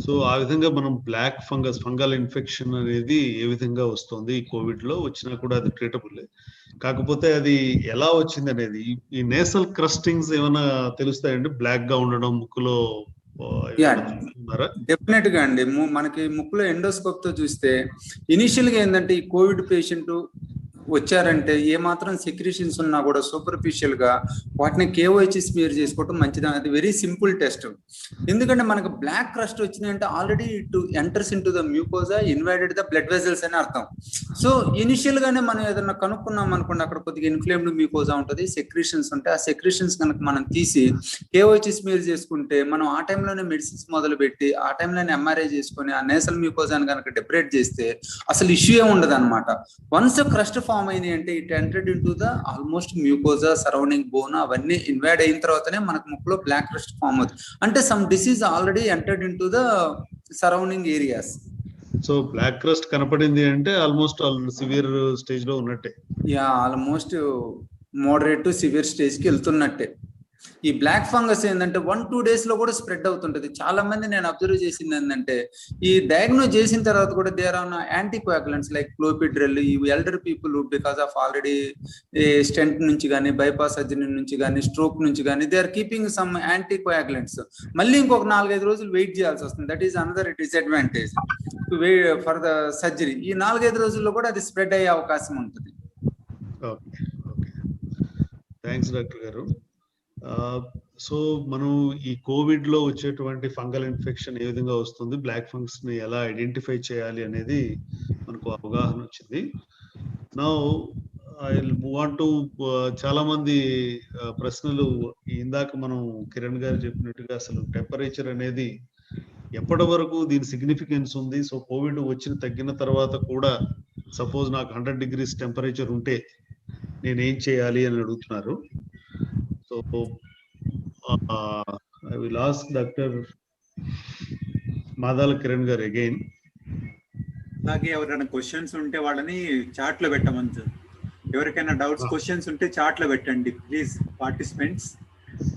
సో ఆ విధంగా మనం బ్లాక్ ఫంగల్ ఇన్ఫెక్షన్ అనేది ఏ విధంగా వస్తుంది, కోవిడ్ లో వచ్చినా కూడా అది ట్రీటబుల్. కాకపోతే అది ఎలా వచ్చింది అనేది ఈ నేసల్ క్రస్టింగ్స్ ఏమైనా తెలుస్తాయండి? బ్లాక్ గా ఉండడం ముక్కులో డెఫినెట్ గా అండి. మనకి ముక్కులో ఎండోస్కోప్ తో చూస్తే ఇనిషియల్ గా ఏంటంటే ఈ కోవిడ్ పేషెంట్ వచ్చారంటే ఏమాత్రం సెక్రీషన్స్ ఉన్నా కూడా సూపర్ఫిషియల్ గా వాటిని KOH స్మియర్ చేసుకోవటం మంచిది. అది వెరీ సింపుల్ టెస్ట్. ఎందుకంటే మనకు బ్లాక్ క్రస్ట్ వచ్చిందంటే already it enters in to the mucosa, invaded the blood vessels అని అర్థం. సో ఇనిషియల్ గానే మనం ఏదైనా కనుక్కున్నాం అనుకోండి, అక్కడ కొద్దిగా ఇన్ఫ్లేమ్డ్ మ్యూకోజా ఉంటుంది, సెక్రీషన్స్ ఉంటాయి. ఆ సెక్రీషన్స్ కనుక మనం తీసి KOH స్మియర్ చేసుకుంటే మనం ఆ టైంలోనే మెడిసిన్స్ మొదలు పెట్టి ఆ టైంలోనే MRI చేసుకొని ఆ నేసల్ మ్యూకోజాని కనుక డెపరేట్ చేస్తే అసలు ఇష్యూ ఏ ఉండదు అనమాట. వన్స్ క్రస్ట్ ఫామ్ అయినాయి అంటే it entered in to the almost mucosa, surrounding bone అవన్నీ ఇన్వైడ్ అయిన తర్వాతనే మనకు ముక్కులో బ్లాక్ క్రస్ట్ ఫామ్ అవుతుంది. అంటే some disease already entered in to the surrounding areas. So black crust కనపడింది అంటే ఆల్మోస్ట్ సివియర్ స్టేజ్ లో ఉన్నట్టే. Almost moderate to severe stage కి వెళ్తున్నట్టే. ఈ బ్లాక్ ఫంగస్ ఏంటంటే 1-2 days లో కూడా స్ప్రెడ్ అవుతుంటది. చాలా మంది నేను అబ్జర్వ్ చేసింది ఏంటంటే ఈ డయాగ్నోస్ చేసిన తర్వాత కూడా there are anticoagulants like clopidogrel, ఈ elder people because of already stent నుంచి కానీ, బైపాస్ సర్జరీ నుంచి కానీ, స్ట్రోక్ నుంచి కానీ they are keeping some anticoagulants. మళ్ళీ ఇంకొక 4-5 రోజులు వెయిట్ చేయాల్సి వస్తుంది. That is another disadvantage for the surgery. ఈ 4-5 రోజుల్లో కూడా అది స్ప్రెడ్ అయ్యే అవకాశం ఉంటుంది. ఓకే, ఓకే, థ్యాంక్స్ డాక్టర్ గారు. సో మనం ఈ కోవిడ్ లో వచ్చేటువంటి ఫంగల్ ఇన్ఫెక్షన్ ఏ విధంగా వస్తుంది, బ్లాక్ ఫంగస్ ని ఎలా ఐడెంటిఫై చేయాలి అనేది మనకు అవగాహన వచ్చింది. Now I will move on to చాలా మంది ప్రశ్నలు. ఇందాక మనం కిరణ్ గారు చెప్పినట్టుగా అసలు టెంపరేచర్ అనేది ఎప్పటి వరకు దీని సిగ్నిఫికెన్స్ ఉంది? సో కోవిడ్ తగ్గిన తర్వాత కూడా సపోజ్ నాకు 100 degrees టెంపరేచర్ ఉంటే నేనేం చేయాలి అని అడుగుతున్నారు. So I will ask Dr. Madala Kiran garu again. అలాగే ఎవరైనా క్వశ్చన్స్ ఉంటే వాళ్ళని చాట్ లో పెట్టమని. ఎవరికైనా డౌట్స్ క్వశ్చన్స్ ఉంటే చాట్ లో పెట్టండి ప్లీజ్ పార్టిసిపెంట్స్.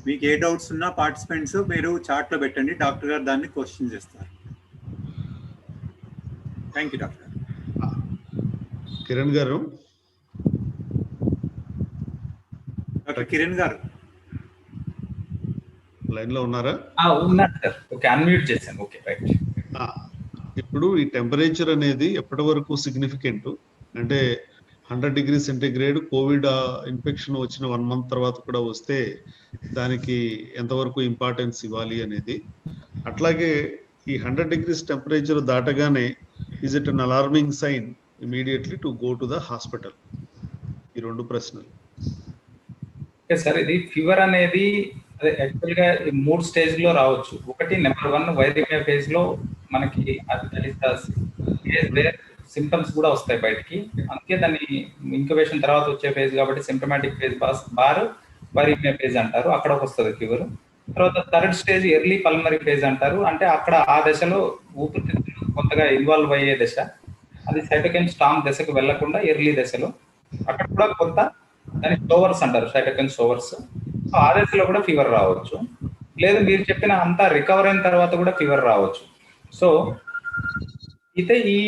మీకు ఏ డౌట్స్ ఉన్నా పార్టిసిపెంట్స్ మీరు చాట్ లో పెట్టండి, డాక్టర్ గారు దాన్ని క్వశ్చన్ చేస్తారు. Thank you doctor. కిరణ్ గారు, డాక్టర్ కిరణ్ గారు లైన్ లో ఉన్నారా? ఉన్నారు సార్. ఓకే, అన్మ్యూట్ చేశాను. Okay, right. ఇప్పుడు ఈ టెంపరేచర్ అనేది ఎప్పటి వరకు సిగ్నిఫికెంట్ అంటే 100 degrees సెంటిగ్రేడ్ కోవిడ్ ఇన్ఫెక్షన్ వచ్చిన 1 month తర్వాత కూడా వస్తే దానికి ఎంతవరకు ఇంపార్టెన్స్ ఇవ్వాలి అనేది. అట్లాగే ఈ 100 degrees టెంపరేచర్ దాటగానే is it an alarming sign immediately to go to the hospital? ఈ 2 ప్రశ్నలు. ఓకే సార్, ఇది ఫీవర్ అనేది అదే యాక్చువల్ గా 3 స్టేజ్ లో రావచ్చు. ఒకటి నెంబర్ 1 వైరేమియా ఫేజ్ లో మనకి సిమ్టమ్స్ కూడా వస్తాయి బయటికి. అందుకే దాన్ని ఇంక్యుబేషన్ తర్వాత వచ్చే ఫేజ్ కాబట్టి symptomatic phase bar viraemia phase అంటారు. అక్కడ వస్తుంది ఫీవర్. తర్వాత 3rd stage early pulmonary phase అంటారు. అంటే అక్కడ ఆ దశలో ఊపిరితిత్తులు కొంతగా ఇన్వాల్వ్ అయ్యే దశ. అది సైటోకైన్ స్టార్మ్ దశకు వెళ్లకుండా ఎర్లీ దశలో అక్కడ కూడా కొంత దాన్ని సోవర్స్ అంటారు, సైటోకైన్ సోవర్స్. సో ఆ దశలో కూడా ఫీవర్ రావచ్చు. లేదు మీరు చెప్పిన అంతా రికవర్ అయిన తర్వాత కూడా ఫీవర్ రావచ్చు. సో అయితే ఈ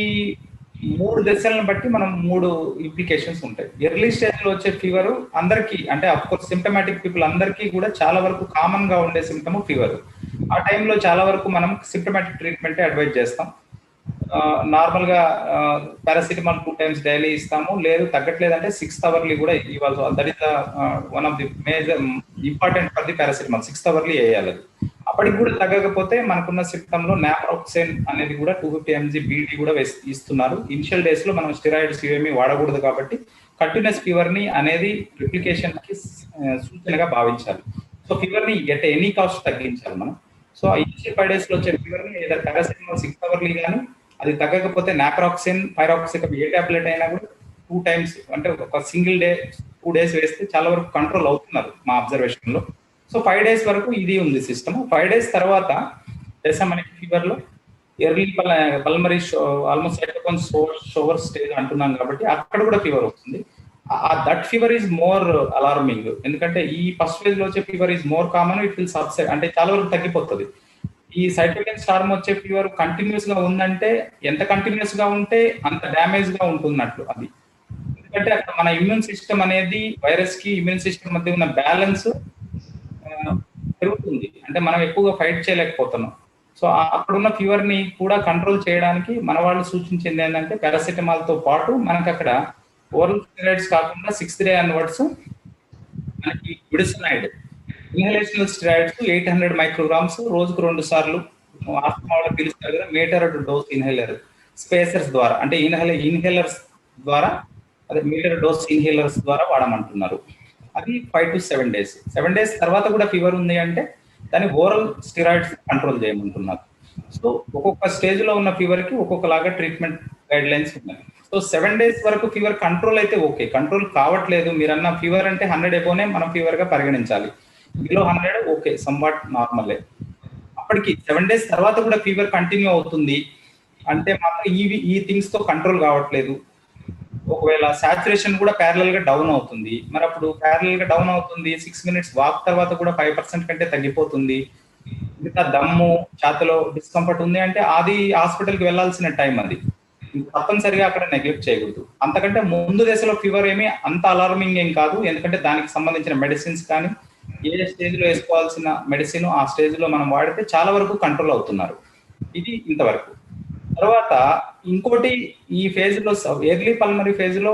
3 దశలను బట్టి మనం 3 ఇంప్లికేషన్స్ ఉంటాయి. ఎర్లీ స్టేజ్ లో వచ్చే ఫీవర్ అందరికీ, అంటే అఫ్ కోర్స్ సిమ్టమాటిక్ పీపుల్ అందరికీ కూడా చాలా వరకు కామన్ గా ఉండే సిమ్టమ్ ఫీవర్. ఆ టైంలో చాలా వరకు మనం సిమ్టమాటిక్ ట్రీట్మెంట్ అడ్వైజ్ చేస్తాం. నార్మల్ గా పారాసిటమాల్ 2 times డైలీ ఇస్తాము. లేదు తగ్గట్లేదంటే 6th hourly కూడా ఇవ్వాలి. That is one of the major important for the paracetamol. 6th hourly వేయాలి. అప్పటికి కూడా తగ్గకపోతే మనకున్న సిస్టమ్ లో నాప్రాక్సెన్ అనేది కూడా 250 mg బీడీ కూడా ఇస్తున్నారు. ఇనిషియల్ డేస్ లో మనం స్టెరాయిడ్స్ ఇవేమీ వాడకూడదు కాబట్టి కంటిన్యూస్ ఫీవర్ ని అనేది రిప్లికేషన్ కి సూచనగా భావించాలి. సో ఫీవర్ ని ఎట్ ఎనీ కాస్ట్ తగ్గించాలి మనం. సో ఇనిషియల్ 5 days లో వచ్చే ఫీవర్ ని ఏదో పారాసిటమాల్ 6th hourly కానీ, అది తగ్గకపోతే నాప్రాక్సిన్, పైరాక్సికమ్ ఏ టాబ్లెట్ అయినా కూడా 2 times అంటే ఒక సింగిల్ డే 2 days వేస్తే చాలా వరకు కంట్రోల్ అవుతున్నారు మా అబ్జర్వేషన్ లో. సో 5 days వరకు ఇది ఉంది సిస్టమ్. 5 days తర్వాత దశ మనకి ఫీవర్ లో early pulmonary almost cytokine sour stage అంటున్నాం కాబట్టి అక్కడ కూడా ఫీవర్ వస్తుంది. That fever is more alarming. ఎందుకంటే ఈ ఫస్ట్ ఫేజ్ లో వచ్చే fever is more common, it will subside, అంటే చాలా వరకు తగ్గిపోతుంది. ఈ సైటోకైన్ స్టార్మ్ వచ్చే ఫీవర్ కంటిన్యూస్ గా ఉందంటే ఎంత కంటిన్యూస్ గా ఉంటే అంత డ్యామేజ్ గా ఉంటున్నట్లు అది. ఎందుకంటే అక్కడ మన ఇమ్యూన్ సిస్టమ్ అనేది వైరస్ కి ఇమ్యూన్ సిస్టమ్ మధ్య ఉన్న బ్యాలెన్స్ పెరుగుతుంది. అంటే మనం ఎక్కువగా ఫైట్ చేయలేకపోతున్నాం. సో అక్కడున్న ఫీవర్ ని కూడా కంట్రోల్ చేయడానికి మన వాళ్ళు సూచించింది ఏంటంటే పారాసిటమాల్ తో పాటు మనకి అక్కడ ఓరల్ స్టెరాయిడ్స్ కాకుండా 6th day అన్వర్డ్స్ మనకి విడిసనైడ్ ఇన్హలేషనల్ స్టెరాయిడ్స్ 800 micrograms రోజుకు 2 సార్లు ఆస్తమా వాళ్ళకి పిలుస్తారు కదా, మీటర్డ్ డోస్ ఇన్హేలర్ స్పేసర్స్ ద్వారా, అంటే ఇన్హేలర్స్ ద్వారా, అదే మీటర్ డోస్ ఇన్హేలర్స్ ద్వారా వాడమంటున్నారు. అది 5 to 7 days. 7 days తర్వాత కూడా ఫీవర్ ఉంది అంటే దాన్ని ఓరల్ స్టెరాయిడ్స్ కంట్రోల్ చేయమంటున్నారు. సో ఒక్కొక్క స్టేజ్ లో ఉన్న ఫీవర్ కి ఒక్కొక్కలాగా ట్రీట్మెంట్ గైడ్ లైన్స్ ఉన్నాయి. సో 7 days వరకు ఫీవర్ కంట్రోల్ అయితే ఓకే. కంట్రోల్ కావట్లేదు మీరన్న ఫీవర్ అంటే 100 above మనం ఫీవర్ గా పరిగణించాలి. బిలో 100 ఓకే, సమ్వాట్ నార్మలే. అప్పటికి 7 days తర్వాత కూడా ఫీవర్ కంటిన్యూ అవుతుంది అంటే మాత్రం ఈ థింగ్స్ తో కంట్రోల్ కావట్లేదు ఒకవేళ సాచురేషన్ కూడా ప్యారలల్ గా డౌన్ అవుతుంది. మరి అప్పుడు ప్యారలల్ గా డౌన్ అవుతుంది, 6 minutes వాక్ తర్వాత కూడా 5% కంటే తగ్గిపోతుంది, ఇంకా దమ్ము ఛాతలో డిస్కంఫర్ట్ ఉంది అంటే అది హాస్పిటల్కి వెళ్ళాల్సిన టైం. అది తప్పనిసరిగా అక్కడ నెగ్లెక్ట్ చేయకూడదు. అంతకంటే ముందు దశలో ఫీవర్ ఏమీ అంత అలార్మింగ్ ఏం కాదు, ఎందుకంటే దానికి సంబంధించిన మెడిసిన్స్ కానీ ఏ స్టేజ్ లో వేసుకోవాల్సిన మెడిసిన్ ఆ స్టేజ్ లో మనం వాడితే చాలా వరకు కంట్రోల్ అవుతున్నారు. ఇది ఇంతవరకు. తర్వాత ఇంకోటి, ఈ ఫేజ్ లో ఎర్లీ పల్మరీ ఫేజ్ లో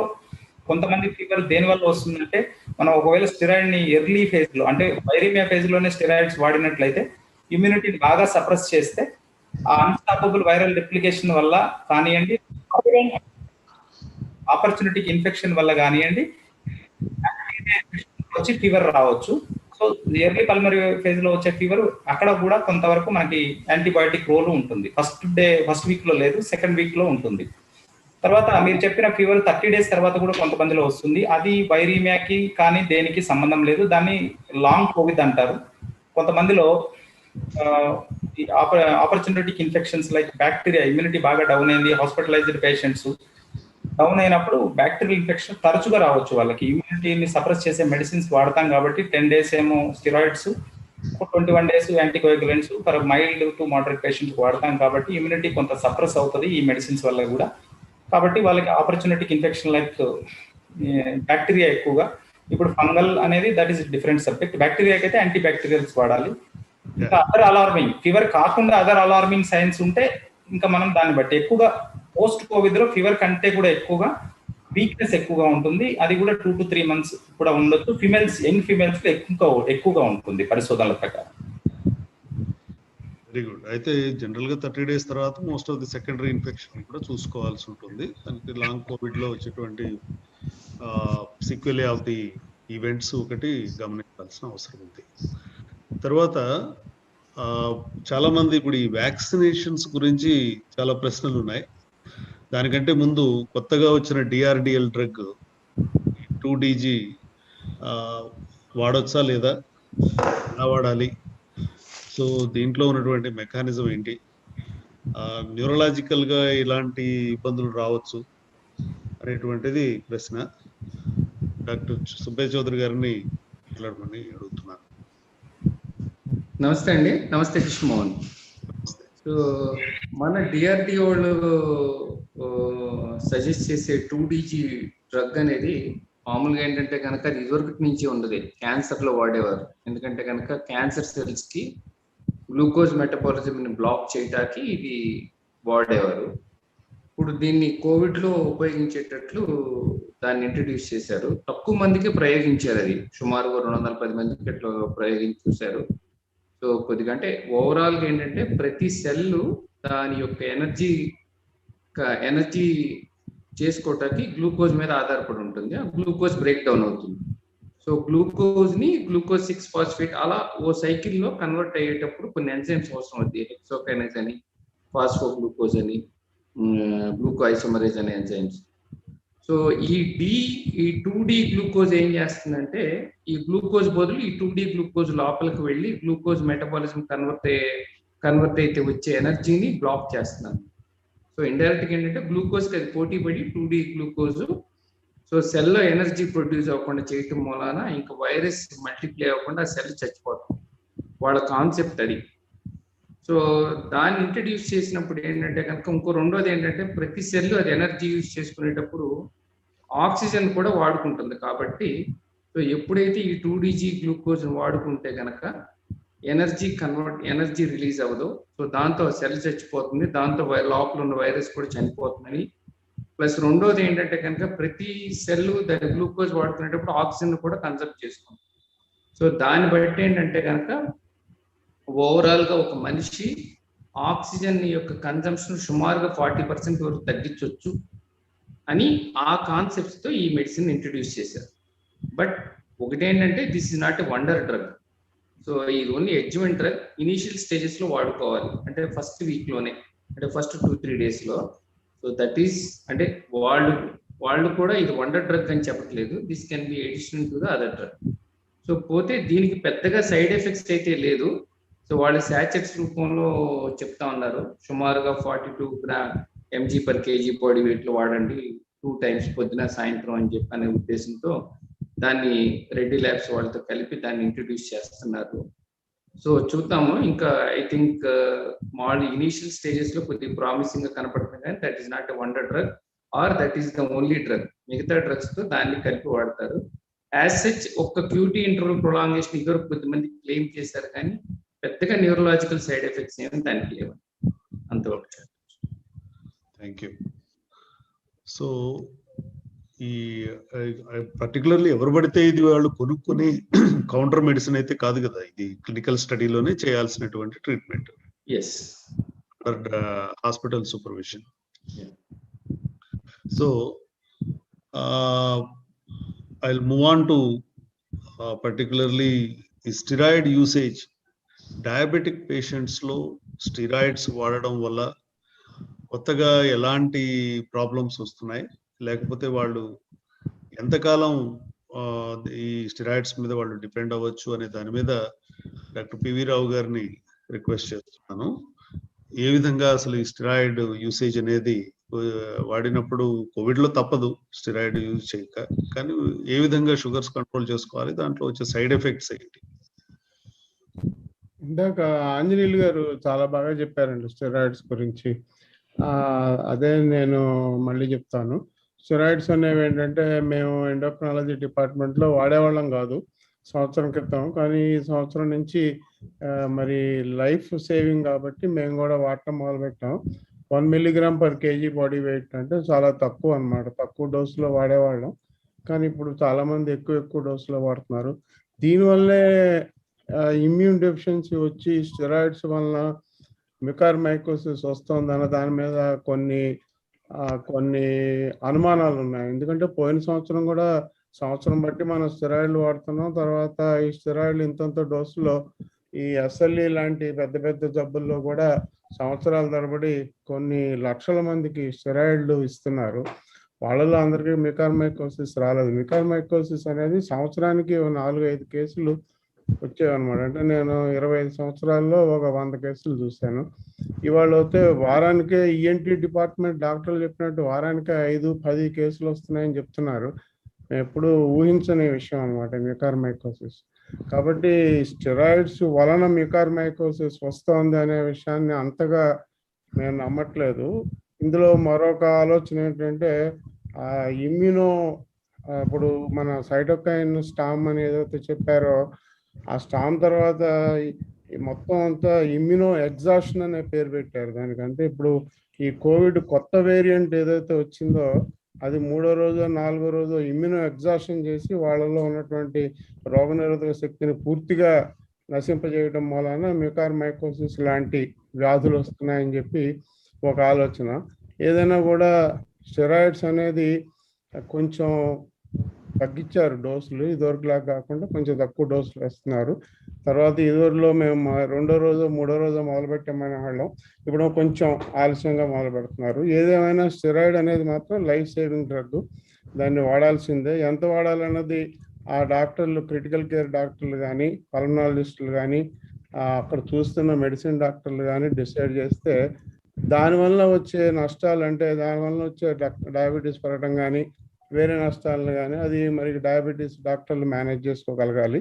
కొంతమంది ఫీవర్ దేని వల్ల వస్తుందంటే, మనం ఒకవేళ స్టెరాయిడ్ ని ఎర్లీ ఫేజ్ లో అంటే వైరీమియా ఫేజ్ లోనే స్టెరాయిడ్స్ వాడినట్లయితే ఇమ్యూనిటీని బాగా సప్రెస్ చేస్తే ఆ అన్స్టాపబుల్ వైరల్ రెప్లికేషన్ వల్ల కానివ్వండి, ఆపర్చునిటీ ఇన్ఫెక్షన్ వల్ల కానివ్వండి వచ్చి ఫీవర్ రావచ్చు. సో ఎర్లీ పల్మరీ ఫేజ్ లో వచ్చే ఫీవర్ అక్కడ కూడా కొంతవరకు మనకి యాంటీబయాటిక్ రోల్ ఉంటుంది. ఫస్ట్ వీక్ లో లేదు, సెకండ్ వీక్ లో ఉంటుంది. తర్వాత మీరు చెప్పిన ఫీవర్ 30 days తర్వాత కూడా కొంతమందిలో వస్తుంది. అది వైరీమియాకి కానీ దేనికి సంబంధం లేదు, దాన్ని లాంగ్ కోవిడ్ అంటారు. కొంతమందిలో opportunity infections like bacteria immunity బాగా డౌన్ అయింది, హాస్పిటలైజ్డ్ పేషెంట్స్ డౌన్ అయినప్పుడు బ్యాక్టీరియల్ ఇన్ఫెక్షన్ తరచుగా రావచ్చు. వాళ్ళకి ఇమ్యూనిటీని సప్రెస్ చేసే మెడిసిన్స్ వాడతాం కాబట్టి 10 days ఏమో steroids, 21 days anticoagulants for mild to moderate patients వాడతాం కాబట్టి ఇమ్యూనిటీ కొంత సప్రెస్ అవుతుంది ఈ మెడిసిన్స్ వల్ల కూడా. కాబట్టి వాళ్ళకి ఆపర్చునిటీ ఇన్ఫెక్షన్ లైక్ బ్యాక్టీరియా ఎక్కువగా. ఇప్పుడు ఫంగల్ అనేది దట్ ఈస్ డిఫరెంట్ సబ్జెక్ట్. బ్యాక్టీరియాకి అయితే యాంటీ బ్యాక్టీరియల్స్ వాడాలి. ఇంకా అదర్ అలార్మింగ్ ఫీవర్ కాకుండా అదర్ అలార్మింగ్ సైన్స్ ఉంటే ఇంకా మనం దాన్ని బట్టి ఎక్కువగా పోస్ట్ కోవిడ్ లో ఫీవర్ కంటే కూడా ఎక్కువగా వీక్నెస్ ఎక్కువగా ఉంటుంది. అది కూడా 2 to 3 months కూడా ఉండొచ్చు. ఫిమేల్స్, యంగ్ ఫిమేల్స్ లో ఎక్కువగా ఉంటుంది పరిశోధనల ప్రకారం. Very good. అయితే జనరల్ గా 30 days తర్వాత most of the secondary infection కూడా చూసుకోవాల్సి ఉంటుంది. దానికి లాంగ్ కోవిడ్ లో వచ్చేటువంటి సీక్వెలీ ఆఫ్ ది ఈవెంట్స్ ఒకటి గమనించాల్సిన అవసరం ఉంది. తర్వాత చాలా మంది ఇప్పుడు ఈ వ్యాక్సినేషన్స్ గురించి చాలా ప్రశ్నలు ఉన్నాయి. దానికంటే ముందు కొత్తగా వచ్చిన DRDL డ్రగ్ 2DG వాడొచ్చా లేదా, ఎలా వాడాలి, సో దీంట్లో ఉన్నటువంటి మెకానిజం ఏంటి, న్యూరలాజికల్ గా ఇలాంటి ఇబ్బందులు రావచ్చు అనేటువంటిది ప్రశ్న. డాక్టర్ సుబ్బయ్య చౌదరి గారిని మాట్లాడమని అడుగుతున్నాను. నమస్తే అండి. నమస్తే కృష్ణమోహన్. సో మన DRDO వాళ్ళు సజెస్ట్ చేసే 2DG డ్రగ్ అనేది మామూలుగా ఏంటంటే కనుక అది ఇదివరకు నుంచి ఉండదు, క్యాన్సర్ లో వాడేవారు. ఎందుకంటే కనుక క్యాన్సర్ సెల్స్ కి గ్లూకోజ్ మెటబాలిజం ని బ్లాక్ చేయడానికి ఇది వాడేవారు. ఇప్పుడు దీన్ని కోవిడ్ లో ఉపయోగించేటట్లు దాన్ని ఇంట్రడ్యూస్ చేశారు. తక్కువ మందికి ప్రయోగించారు, అది సుమారుగా 210 మందికి అట్లా ప్రయోగించారు. సో కొద్దిగా అంటే ఓవరాల్ గా ఏంటంటే ప్రతి సెల్ దాని యొక్క ఎనర్జీ చేసుకోవటానికి గ్లూకోజ్ మీద ఆధారపడి ఉంటుంది. ఆ గ్లూకోజ్ బ్రేక్ డౌన్ అవుతుంది. సో గ్లూకోజ్ ని గ్లూకోజ్ 6-phosphate అలా ఓ సైకిల్లో కన్వర్ట్ అయ్యేటప్పుడు కొన్ని ఎంజైమ్స్ అవసరం అవుతాయి. హెక్సోకైనేజ్ అని, ఫాస్ఫోగ్లూకోజ్ అని, గ్లూకోఐసోమరేజ్ అనే ఎంజైమ్స్. సో ఈ 2D గ్లూకోజ్ ఏం చేస్తుందంటే ఈ గ్లూకోజ్ బదులు ఈ 2D గ్లూకోజ్ లోపలికి వెళ్ళి గ్లూకోజ్ మెటబాలిజం కన్వర్ట్ అయితే వచ్చే ఎనర్జీని బ్లాక్ చేస్తున్నాను. సో ఇండైరెక్ట్ గా ఏంటంటే గ్లూకోజ్ కి అది పోటీ పడి 2D గ్లూకోజ్ సో సెల్లో ఎనర్జీ ప్రొడ్యూస్ అవ్వకుండా చేయటం మూలాన ఇంకా వైరస్ మల్టిప్లై అవ్వకుండా సెల్ చచ్చిపోతుంది. వాళ్ళ కాన్సెప్ట్ అది. సో దాన్ని ఇంట్రడ్యూస్ చేసినప్పుడు ఏంటంటే కనుక ఇంకో రెండోది ఏంటంటే ప్రతి సెల్ అది ఎనర్జీ యూజ్ చేసుకునేటప్పుడు ఆక్సిజన్ కూడా వాడుకుంటుంది. కాబట్టి సో ఎప్పుడైతే ఈ 2DG గ్లూకోజ్ వాడుకుంటే కనుక ఎనర్జీ రిలీజ్ అవ్వదు. సో దాంతో సెల్ చచ్చిపోతుంది, దాంతో లోపల ఉన్న వైరస్ కూడా చనిపోతుందని. ప్లస్ రెండోది ఏంటంటే కనుక ప్రతి సెల్ దాని గ్లూకోజ్ వాడుకునేటప్పుడు ఆక్సిజన్ కూడా కన్సర్వ్ చేస్తుంది. సో దాన్ని బట్టి ఏంటంటే కనుక ఓవరాల్ గా ఒక మనిషి ఆక్సిజన్ యొక్క కన్జంప్షన్ సుమారుగా 40% వరకు తగ్గించవచ్చు అని ఆ కాన్సెప్ట్స్ తో ఈ మెడిసిన్ ఇంట్రడ్యూస్ చేశారు. బట్ ఒకటేంటంటే this is not a wonder drug. So ఇది only adjuvant drug. Initial stages లో వాడుకోవాలి, అంటే ఫస్ట్ వీక్ లోనే, అంటే ఫస్ట్ 2-3 days లో. సో దట్ ఈస్ అంటే వాళ్ళు కూడా ఇది వండర్ డ్రగ్ అని చెప్పట్లేదు. This can be additional to the other drug. So పోతే దీనికి పెద్దగా సైడ్ ఎఫెక్ట్స్ అయితే లేదు. సో వాళ్ళు శాచెట్స్ రూపంలో చెప్తా ఉన్నారు, సుమారుగా 42 mg/kg బాడీ వెయిట్ లో వాడండి, 2 times పొద్దున సాయంత్రం అని చెప్పి అనే ఉద్దేశంతో దాన్ని రెడ్డి ల్యాబ్స్ వాళ్ళతో కలిపి దాన్ని ఇంట్రడ్యూస్ చేస్తున్నారు. సో చూద్దాము. ఇంకా ఐ థింక్ ఇనీషియల్ స్టేజెస్ లో కొద్దిగా ప్రామిసింగ్ గా కనపడుతుంది, కానీ that is not a wonder drug or that is the only drug. మిగతా డ్రగ్స్ తో దాన్ని కలిపి వాడతారు. యాజ్ సచ్ ఒక్క క్యూటీ ఇంటర్వల్ ప్రొలాంగేషన్ ఇద్దరు కొద్దిమంది క్లెయిమ్ చేశారు, కానీ పెద్దగా న్యూరలాజికల్ సైడ్ ఎఫెక్ట్స్ ఏమి దానికి లేవు. అంతవరకు. Thank you. సో ఈ పర్టికులర్లీ ఎవరు పడితే ఇది వాళ్ళు కొనుక్కొని కౌంటర్ మెడిసిన్ అయితే కాదు కదా, ఇది క్లినికల్ స్టడీలోనే చేయాల్సినటువంటి treatment. Yes. Hospital supervision. So I'll move on to particularly steroid usage. Diabetic patients లో స్టిరాయిడ్స్ వాడడం వల్ల కొత్తగా ఎలాంటి ప్రాబ్లమ్స్ వస్తున్నాయి, లేకపోతే వాళ్ళు ఎంతకాలం ఈ స్టిరాయిడ్స్ మీద వాళ్ళు డిపెండ్ అవ్వచ్చు అనే దాని మీద డాక్టర్ పివి రావు గారిని రిక్వెస్ట్ చేస్తున్నాను. ఏ విధంగా అసలు ఈ స్టిరాయిడ్ యూసేజ్ అనేది వాడినప్పుడు కోవిడ్ లో తప్పదు స్టిరాయిడ్ యూజ్ చేయక, కానీ ఏ విధంగా షుగర్స్ కంట్రోల్ చేసుకోవాలి, దాంట్లో వచ్చే సైడ్ ఎఫెక్ట్స్ ఏంటి? ఇందాక ఆంజనేయులు గారు చాలా బాగా చెప్పారండి స్టెరాయిడ్స్ గురించి. అదే నేను మళ్ళీ చెప్తాను. స్టెరాయిడ్స్ అనేవి ఏంటంటే మేము ఎండోక్రాలజీ డిపార్ట్మెంట్లో వాడేవాళ్ళం కాదు సంవత్సరం క్రితం, కానీ ఈ సంవత్సరం నుంచి మరి లైఫ్ సేవింగ్ కాబట్టి మేము కూడా వాడటం మొదలుపెట్టాం. 1 mg/kg బాడీ వెయిట్ అంటే చాలా తక్కువ అన్నమాట. తక్కువ డోసులో వాడేవాళ్ళం, కానీ ఇప్పుడు చాలా మంది ఎక్కువ డోసులో వాడుతున్నారు. దీనివల్లే ఇమ్యూన్ డెఫిషియన్సీ వచ్చి స్టెరాయిడ్స్ వలన మికార్మైకోసిస్ వస్తుందన్న దాని మీద కొన్ని అనుమానాలు ఉన్నాయి. ఎందుకంటే పోయిన సంవత్సరం కూడా సంవత్సరం బట్టి మనం స్టెరాయిడ్లు వాడుతున్నాం. తర్వాత ఈ స్టెరాయిడ్లు ఇంతంత డోసులో ఈ SLE లాంటి పెద్ద పెద్ద జబ్బుల్లో కూడా సంవత్సరాల తరబడి కొన్ని లక్షల మందికి స్టెరాయిడ్లు ఇస్తున్నారు. వాళ్ళలో అందరికీ మికార్మైకోసిస్ రాలేదు. మికార్మైకోసిస్ అనేది సంవత్సరానికి 4-5 కేసులు వచ్చేవన్నమాట. అంటే నేను 25 సంవత్సరాల్లో ఒక 100 కేసులు చూశాను. ఇవాళ అయితే వారానికే ENT డిపార్ట్మెంట్ డాక్టర్లు చెప్పినట్టు వారానికే 5-10 కేసులు వస్తున్నాయని చెప్తున్నారు. ఎప్పుడు ఊహించని విషయం అనమాట మికార్మైకోసిస్. కాబట్టి స్టెరాయిడ్స్ వలన మికార్మైకోసిస్ వస్తుంది అనే విషయాన్ని అంతగా నేను నమ్మట్లేదు. ఇందులో మరొక ఆలోచన ఏంటంటే ఇమ్యూనో, ఇప్పుడు మన సైటోకైన్ స్టామ్ అని ఏదైతే చెప్పారో ఆ స్టామ్ తర్వాత మొత్తం అంతా ఇమ్యూనో ఎగ్జాషన్ అనే పేరు పెట్టారు దానికంటే. ఇప్పుడు ఈ కోవిడ్ కొత్త వేరియంట్ ఏదైతే వచ్చిందో అది 3వ రోజు 4వ రోజు ఇమ్యూనో ఎగ్జాషన్ చేసి వాళ్ళలో ఉన్నటువంటి రోగనిరోధక శక్తిని పూర్తిగా నశింపజేయడం వలన మికార్మైకోసిస్ లాంటి వ్యాధులు వస్తున్నాయని చెప్పి ఒక ఆలోచన. ఏదైనా కూడా స్టెరాయిడ్స్ అనేది కొంచెం తగ్గించారు డోసులు, ఇదివరకులా కాకుండా కొంచెం తక్కువ డోసులు వేస్తున్నారు. తర్వాత ఇదివరలో మేము 2వ రోజు 3వ రోజు మొదలు పెట్టామనే వాళ్ళం, ఇప్పుడు కొంచెం ఆలస్యంగా మొదలు పెడుతున్నారు. ఏదేమైనా స్టెరాయిడ్ అనేది మాత్రం లైఫ్ సేవింగ్ డ్రగ్, దాన్ని వాడాల్సిందే. ఎంత వాడాలన్నది ఆ డాక్టర్లు, క్రిటికల్ కేర్ డాక్టర్లు కానీ పల్మనాలజిస్టులు కానీ అక్కడ చూస్తున్న మెడిసిన్ డాక్టర్లు కానీ డిసైడ్ చేస్తే దానివల్ల వచ్చే నష్టాలు, అంటే దానివల్ల వచ్చే డయాబెటీస్ పెరగడం కానీ వేరే నష్టాలను కానీ అది మరి డయాబెటీస్ డాక్టర్లు మేనేజ్ చేసుకోగలగాలి.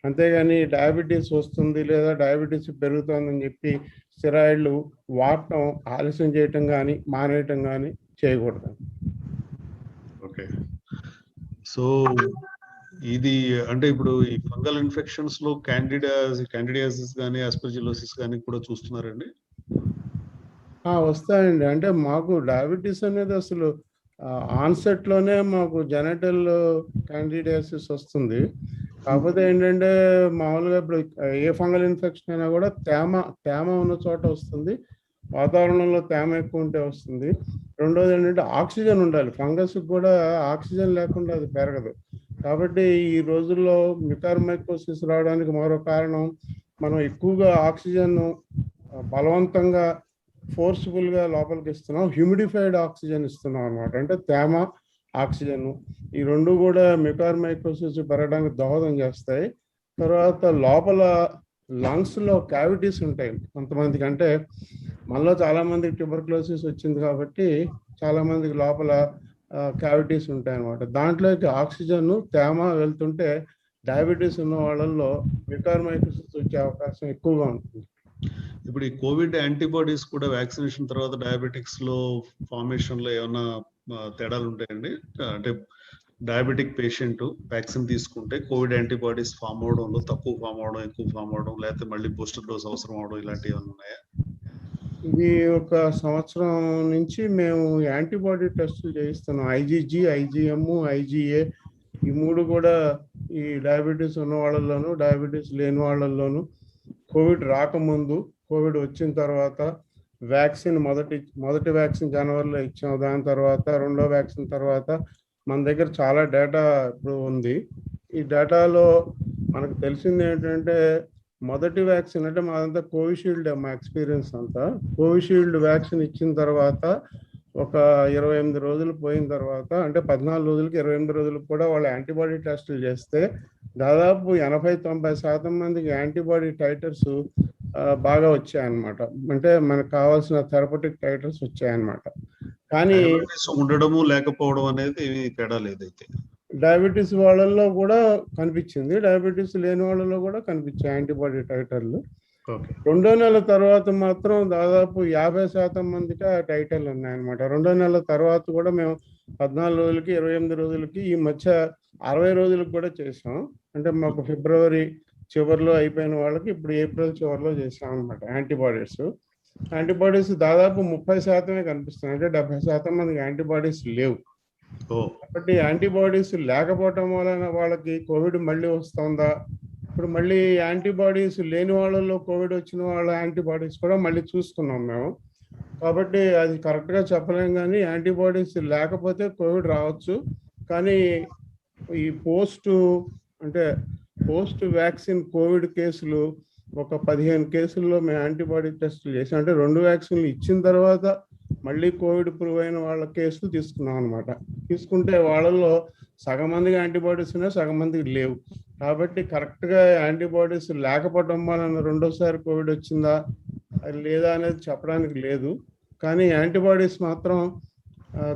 అంతేగాని డయాబెటీస్ వస్తుంది లేదా డయాబెటీస్ పెరుగుతుందని చెప్పి స్టెరాయిడ్లు వాడటం ఆలస్యం చేయటం కానీ మానేయటం కానీ చేయకూడదు. ఓకే. సో ఇది అంటే ఇప్పుడు ఈ ఫంగల్ ఇన్ఫెక్షన్స్ లో క్యాండిడియాసిస్ కానీ ఆస్పర్జిలోసిస్ కానీ కూడా చూస్తున్నారండి? వస్తాయండి. అంటే మాకు డయాబెటీస్ అనేది అసలు ఆన్సెట్ లోనే మాకు జెనటల్ క్యాండిడియాసిస్ వస్తుంది. కాకపోతే ఏంటంటే మామూలుగా ఇప్పుడు ఏ ఫంగల్ ఇన్ఫెక్షన్ అయినా కూడా తేమ ఉన్న చోట వస్తుంది, వాతావరణంలో తేమ ఎక్కువ ఉంటే వస్తుంది. రెండోది ఏంటంటే ఆక్సిజన్ ఉండాలి. ఫంగస్ కూడా ఆక్సిజన్ లేకుండా అది పెరగదు. కాబట్టి ఈ రోజుల్లో మికార్మైకోసిస్ రావడానికి మరో కారణం మనం ఎక్కువగా ఆక్సిజన్ బలవంతంగా ఫోర్స్ఫుల్ గా లోపలికి ఇస్తున్నాం, హ్యూమిడిఫైడ్ ఆక్సిజన్ ఇస్తున్నాం అనమాట. అంటే తేమ, ఆక్సిజన్ ఈ రెండు కూడా మికార్మైకోసిస్ పెరగడానికి దోహదం చేస్తాయి. తర్వాత లోపల లంగ్స్ లో క్యావిటీస్ ఉంటాయి కొంతమందికి. అంటే మనలో చాలా మందికి ట్యూబర్క్లోసిస్ వచ్చింది కాబట్టి చాలా మందికి లోపల క్యావిటీస్ ఉంటాయి అన్నమాట. దాంట్లోకి ఆక్సిజన్ తేమ వెళ్తుంటే డయాబెటీస్ ఉన్న వాళ్ళల్లో మ్యూకార్మైకోసిస్ వచ్చే అవకాశం ఎక్కువగా ఉంటుంది. ఇప్పుడు ఈ కోవిడ్ యాంటీబాడీస్ కూడా వ్యాక్సినేషన్ తర్వాత డయాబెటిక్స్ లో ఫార్మేషన్ లో ఏమైనా తేడాలు ఉంటాయండి? అంటే డయాబెటిక్ పేషెంట్ వ్యాక్సిన్ తీసుకుంటే కోవిడ్ యాంటీబాడీస్ ఫామ్ అవడంలో తక్కువ ఫామ్ అవడం, ఎక్కువ ఫామ్ అవడం, లేకపోతే మళ్ళీ బూస్టర్ డోస్ అవసరం అవడం ఇలాంటివి ఏమైనా ఉన్నాయా? ఇది ఒక సంవత్సరం నుంచి మేము యాంటీబాడీ టెస్టులు చేయిస్తున్నాం. ఐజీజీ, ఐజీఎం, ఐజీఏ ఈ 3 కూడా ఈ డయాబెటీస్ ఉన్న వాళ్ళలోను, డయాబెటీస్ లేని వాళ్ళలోను, కోవిడ్ రాకముందు, కోవిడ్ వచ్చిన తర్వాత, వ్యాక్సిన్ మొదటి వ్యాక్సిన్ జనవరిలో ఇచ్చాం, దాని తర్వాత రెండో వ్యాక్సిన్ తర్వాత మన దగ్గర చాలా డేటా ఇప్పుడు ఉంది. ఈ డేటాలో మనకు తెలిసింది ఏంటంటే మొదటి వ్యాక్సిన్ అంటే మాదంతా కోవిషీల్డ్, మా ఎక్స్పీరియన్స్ అంతా కోవిషీల్డ్ వ్యాక్సిన్ ఇచ్చిన తర్వాత ఒక 28 రోజులు పోయిన తర్వాత, అంటే 14 రోజులకి 28 రోజులకు కూడా వాళ్ళు యాంటీబాడీ టెస్టులు చేస్తే దాదాపు 80-90% మందికి యాంటీబాడీ టైటర్స్ బాగా వచ్చాయన్నమాట. అంటే మనకు కావాల్సిన థెరపటిక్ టైటర్స్ వచ్చాయన్నమాట. కానీ ఉండడము లేకపోవడం అనేది ఏమీ తేడా లేదైతే డయాబెటీస్ వాళ్ళల్లో కూడా కనిపించింది, డయాబెటీస్ లేని వాళ్ళలో కూడా కనిపించాయి యాంటీబాడీ టైటర్లు. రెండో నెల తర్వాత మాత్రం దాదాపు 50% మందికి ఆ టైటర్లు ఉన్నాయన్నమాట. రెండో నెల తర్వాత కూడా మేము 14 రోజులకి 28 రోజులకి ఈ మధ్య 60 రోజులకు కూడా చేసాం. అంటే మాకు ఫిబ్రవరి చివరిలో అయిపోయిన వాళ్ళకి ఇప్పుడు ఏప్రిల్ చివరిలో చేసాం అనమాట యాంటీబాడీస్ దాదాపు 30% కనిపిస్తున్నాయి. అంటే 70% మందికి యాంటీబాడీస్ లేవు. కాబట్టి యాంటీబాడీస్ లేకపోవటం వలన వాళ్ళకి కోవిడ్ మళ్ళీ వస్తుందా, ఇప్పుడు మళ్ళీ యాంటీబాడీస్ లేని వాళ్ళలో కోవిడ్ వచ్చిన వాళ్ళ యాంటీబాడీస్ కూడా మళ్ళీ చూస్తున్నాం మేము. కాబట్టి అది కరెక్ట్గా చెప్పలేం, కానీ యాంటీబాడీస్ లేకపోతే కోవిడ్ రావచ్చు. కానీ ఈ పోస్ట్ వ్యాక్సిన్ కోవిడ్ కేసులు ఒక 15 కేసుల్లో మేము యాంటీబాడీ టెస్టులు చేసాం. అంటే 2 వ్యాక్సిన్లు ఇచ్చిన తర్వాత మళ్ళీ కోవిడ్ ప్రూవ్ అయిన వాళ్ళ కేసులు తీసుకున్నాం అనమాట. తీసుకుంటే వాళ్ళల్లో సగం మందికి యాంటీబాడీస్ ఉన్నాయి, సగం మందికి లేవు. కాబట్టి కరెక్ట్గా యాంటీబాడీస్ లేకపోవడం వలన రెండోసారి కోవిడ్ వచ్చిందా లేదా అనేది చెప్పడానికి లేదు. కానీ యాంటీబాడీస్ మాత్రం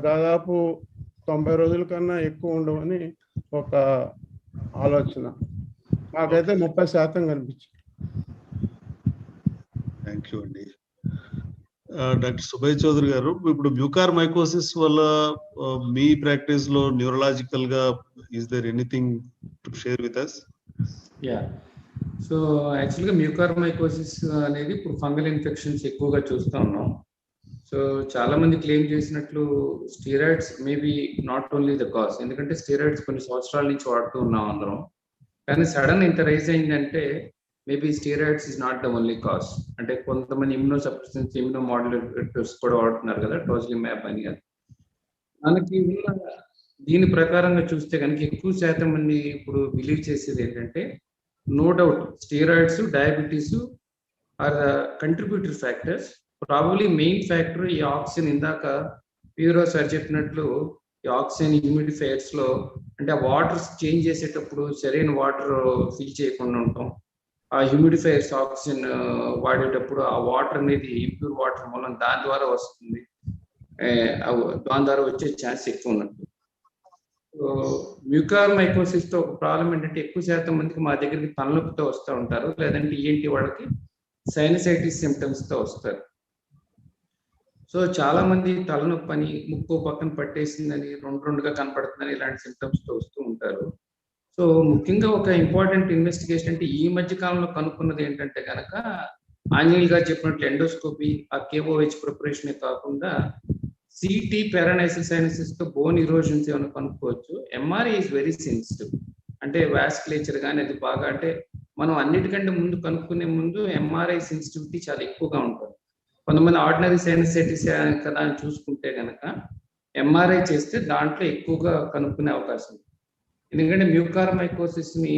దాదాపు 90 రోజుల కన్నా ఎక్కువ ఉండవని ఒక ఆలోచన. నాకైతే 30% కనిపించింది. థ్యాంక్ యూ అండి. డాక్టర్ సుభయ్ చౌదరి గారు, ఇప్పుడు మ్యూకార్మైకోసిస్ వల్ల మీ ప్రాక్టీస్ లో న్యూరలాజికల్ గా is there anything to share with us? Yeah, so యాక్చువల్గా మ్యూకార్మైకోసిస్ అనేది ఇప్పుడు ఫంగల్ ఇన్ఫెక్షన్స్ ఎక్కువగా చూస్తూ ఉన్నాం. సో చాలా మంది క్లెయిమ్ చేసినట్లు steroids maybe not only the cause, ఎందుకంటే స్టీరాయిడ్స్ కొన్ని సంవత్సరాల నుంచి వాడుతూ ఉన్నాం అందరం. కానీ సడన్ ఇంత రైజ్ అయిందంటే maybe steroids is not the only cause. అంటే కొంతమంది ఇమ్యూనోసప్రెసెన్స్, ఇమ్యూనోమాడ్యులేటర్స్ కూడా వాడుతున్నారు కదా, టోసిలిమాబ్ అని. మనకి ఉన్న దీని ప్రకారంగా చూస్తే కనుక ఎక్కువ శాతం మంది ఇప్పుడు బిలీవ్ చేసేది ఏంటంటే, no doubt steroids, diabetes are contributory factors. Probably main factor ఈ ఆక్సిజన్. ఇందాక ప్యూరో సార్ చెప్పినట్లు ఈ ఆక్సిజన్ హ్యూమిడిఫైయర్స్ లో అంటే ఆ వాటర్ చేంజ్ చేసేటప్పుడు సరైన వాటర్ ఫిల్ చేయకుండా ఉంటాం. ఆ హ్యూమిడిఫైయర్స్ ఆక్సిజన్ వాడేటప్పుడు ఆ వాటర్ అనేది ఇంప్యూర్ వాటర్ మూలం దాని ద్వారా వస్తుంది, దాని ద్వారా వచ్చే ఛాన్స్ ఎక్కువ ఉన్నట్టు. మ్యూకార్మైకోసిస్ తో ఒక ప్రాబ్లం ఏంటంటే ఎక్కువ శాతం మందికి మా దగ్గరికి తలనొప్పితో వస్తూ ఉంటారు, లేదంటే ఏంటి వాళ్ళకి సైనసైటిస్ సిమ్టమ్స్ తో వస్తారు. సో చాలా మంది తలనొప్పి అని, ముక్కు పక్కన పట్టేసిందని, రెండుగా కనపడుతుందని ఇలాంటి సిమ్టమ్స్ తో వస్తూ ఉంటారు. సో ముఖ్యంగా ఒక ఇంపార్టెంట్ ఇన్వెస్టిగేషన్ అంటే ఈ మధ్య కాలంలో కనుక్కున్నది ఏంటంటే కనుక, ఆంజనేయులు గారు చెప్పినట్లు ఎండోస్కోపీ, ఆ KOH ప్రిపరేషన్ కాకుండా సిటీ పారానైసిస్ సైనసిస్ తో బోన్ ఇరోజన్స్ ఏమైనా కనుక్కోవచ్చు. MRI is very sensitive. అంటే వాస్కులేచర్ కానీ అది బాగా, అంటే మనం అన్నిటికంటే ముందు కనుక్కునే ముందు MRI సెన్సిటివిటీ చాలా ఎక్కువగా ఉంటుంది. కొంతమంది ఆర్డినరీ సైనసైటిస్ కదా అని చూసుకుంటే కనుక MRI చేస్తే దాంట్లో ఎక్కువగా కనుక్కునే అవకాశం ఉంది. ఎందుకంటే మ్యూకార్మైకోసిస్ ని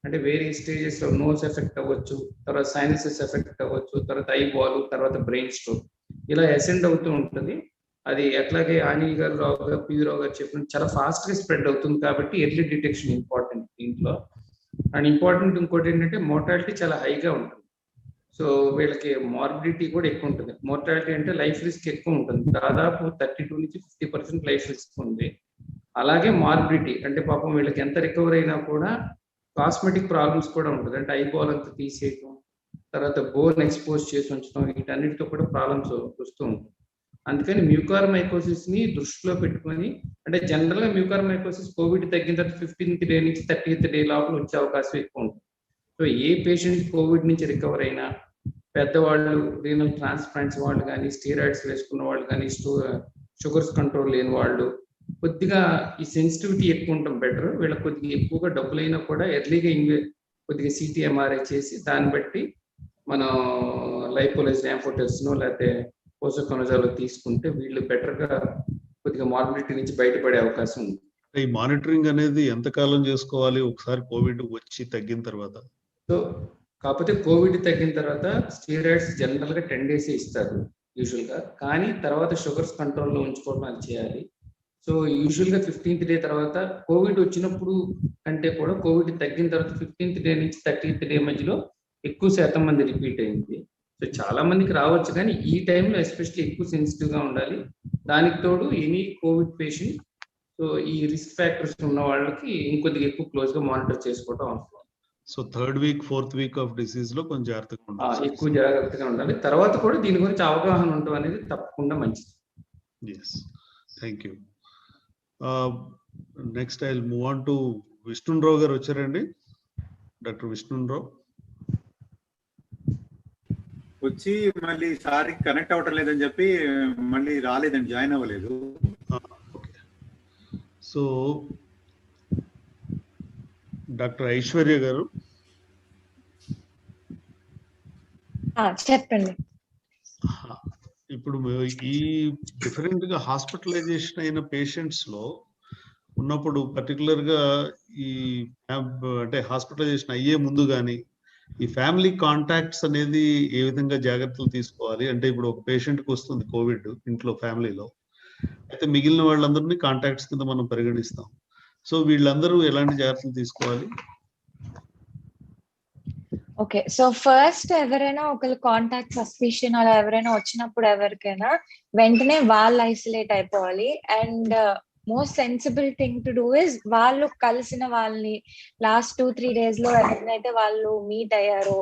అంటే వేరే స్టేజెస్ లో నోస్ ఎఫెక్ట్ అవ్వచ్చు, తర్వాత సైనసెస్ ఎఫెక్ట్ అవ్వచ్చు, తర్వాత ఐబాల్, తర్వాత బ్రెయిన్ స్ట్రోక్, ఇలా అసెండ్ అవుతూ ఉంటుంది. అది ఎట్లాగే అనిల్ గారు, రావు గారు, రావు గారు చెప్పిన చాలా ఫాస్ట్ గా స్ప్రెడ్ అవుతుంది. కాబట్టి ఎర్లీ డిటెక్షన్ ఇంపార్టెంట్ దీంట్లో. అండ్ ఇంపార్టెంట్ ఇంకోటి ఏంటంటే మోర్టాలిటీ చాలా హైగా ఉంటుంది. సో వీళ్ళకి మార్బిడిటీ కూడా ఎక్కువ ఉంటుంది. మోర్టాలిటీ అంటే లైఫ్ రిస్క్ ఎక్కువ ఉంటుంది, దాదాపు 32 నుంచి 50% లైఫ్ రిస్క్ ఉంది. అలాగే మార్బిలిటీ అంటే పాపం వీళ్ళకి ఎంత రికవర్ అయినా కూడా కాస్మెటిక్ ప్రాబ్లమ్స్ కూడా ఉంటుంది. అంటే ఐబాల్ అంతా తీసేయటం, తర్వాత బోన్ ఎక్స్పోజ్ చేసి ఉంచడం, వీటన్నిటితో కూడా ప్రాబ్లమ్స్ వస్తూ ఉంటాయి. అందుకని మ్యూకార్మైకోసిస్ ని దృష్టిలో పెట్టుకొని, అంటే జనరల్ గా మ్యూకార్మైకోసిస్ కోవిడ్ తగ్గిన తర్వాత 15th డే నుంచి 30th డే లోపల వచ్చే అవకాశం ఎక్కువ ఉంటుంది. సో ఏ పేషెంట్ కోవిడ్ నుంచి రికవర్ అయినా, పెద్దవాళ్ళు, రీనల్ ట్రాన్స్ప్లాంట్స్ వాళ్ళు కానీ, స్టీరాయిడ్స్ వేసుకున్న వాళ్ళు కానీ, షుగర్స్ కంట్రోల్ లేని వాళ్ళు, కొద్దిగా ఈ సెన్సిటివిటీ ఎక్కువ ఉండటం బెటర్. వీళ్ళకి కొద్దిగా ఎక్కువగా డబ్బులైనా కూడా ఎర్లీగా కొద్దిగా సిటీ ఎంఆర్ఐ చేసి దాన్ని బట్టి మనం లైపోలైజ్ యాంఫోటెస్నో లేకపోతే పోసోకొనజాలో తీసుకుంటే వీళ్ళు బెటర్గా కొద్దిగా మార్బిలిటీ నుంచి బయటపడే అవకాశం ఉంది. ఈ మానిటరింగ్ అనేది ఎంతకాలం చేసుకోవాలి ఒకసారి కోవిడ్ వచ్చి తగ్గిన తర్వాత? సో కాకపోతే కోవిడ్ తగ్గిన తర్వాత స్టీరాయిడ్స్ జనరల్ గా 10 days ఇస్తారు యూజువల్ గా, కానీ తర్వాత షుగర్స్ కంట్రోల్లో ఉంచుకోవడం అది చేయాలి. సో యూజువల్ గా 15th డే తర్వాత కోవిడ్ వచ్చినప్పుడు కంటే కూడా కోవిడ్ తగ్గిన తర్వాత 15th డే నుంచి 30th డే మధ్యలో ఎక్కువ శాతం మంది రిపీట్ అయింది. సో చాలా మందికి రావచ్చు, కానీ ఈ టైంలో ఎస్పెషల్లీ ఎక్కువ సెన్సిటివ్ గా ఉండాలి. దానికి తోడు ఎనీ కోవిడ్ పేషెంట్, సో ఈ రిస్క్ ఫ్యాక్టర్స్ ఉన్న వాళ్ళకి ఇంకొద్దిగా ఎక్కువ క్లోజ్ గా మానిటర్ చేసుకోవడం అవసరం. So 3rd week 4th week of disease లో కొంచెం జాగ్రత్తగా ఉండాలి, ఎక్కువ జాగ్రత్తగా ఉండాలి. తర్వాత కూడా దీని గురించి అవగాహన ఉండడం అనేది తప్పకుండా మంచిది. Yes, thank you. Next I'll move on to Vishnu Rao గారు వచ్చారండి. డాక్టర్ విష్ణురావు వచ్చి మళ్ళీ సారీ కనెక్ట్ అవ్వటం లేదని చెప్పి మళ్ళీ రాలేదండి, జాయిన్ అవ్వలేదు. సో డాక్టర్ ఐశ్వర్య గారు చెప్పండి. ఇప్పుడు ఈ డిఫరెంట్ గా హాస్పిటలైజేషన్ అయిన పేషెంట్స్ లో ఉన్నప్పుడు పర్టికులర్ గా ఈ అంటే హాస్పిటలైజేషన్ అయ్యే ముందు కానీ ఈ ఫ్యామిలీ కాంటాక్ట్స్ అనేది ఏ విధంగా జాగ్రత్తలు తీసుకోవాలి? అంటే ఇప్పుడు ఒక పేషెంట్ కి వస్తుంది కోవిడ్ ఇంట్లో ఫ్యామిలీలో, అయితే మిగిలిన వాళ్ళందరినీ కాంటాక్ట్స్ కింద మనం పరిగణిస్తాం. సో వీళ్ళందరూ ఎలాంటి జాగ్రత్తలు తీసుకోవాలి? ఓకే, సో ఫస్ట్ ఎవరైనా ఒకళ్ళు కాంటాక్ట్ సస్పిషన్ అలా ఎవరైనా వచ్చినప్పుడు ఎవరికైనా వెంటనే వాళ్ళు ఐసోలేట్ అయిపోవాలి. And most sensible thing to do is వాళ్ళు కలిసిన వాళ్ళని లాస్ట్ 2-3 days లో ఎవరినైతే వాళ్ళు మీట్ అయ్యారో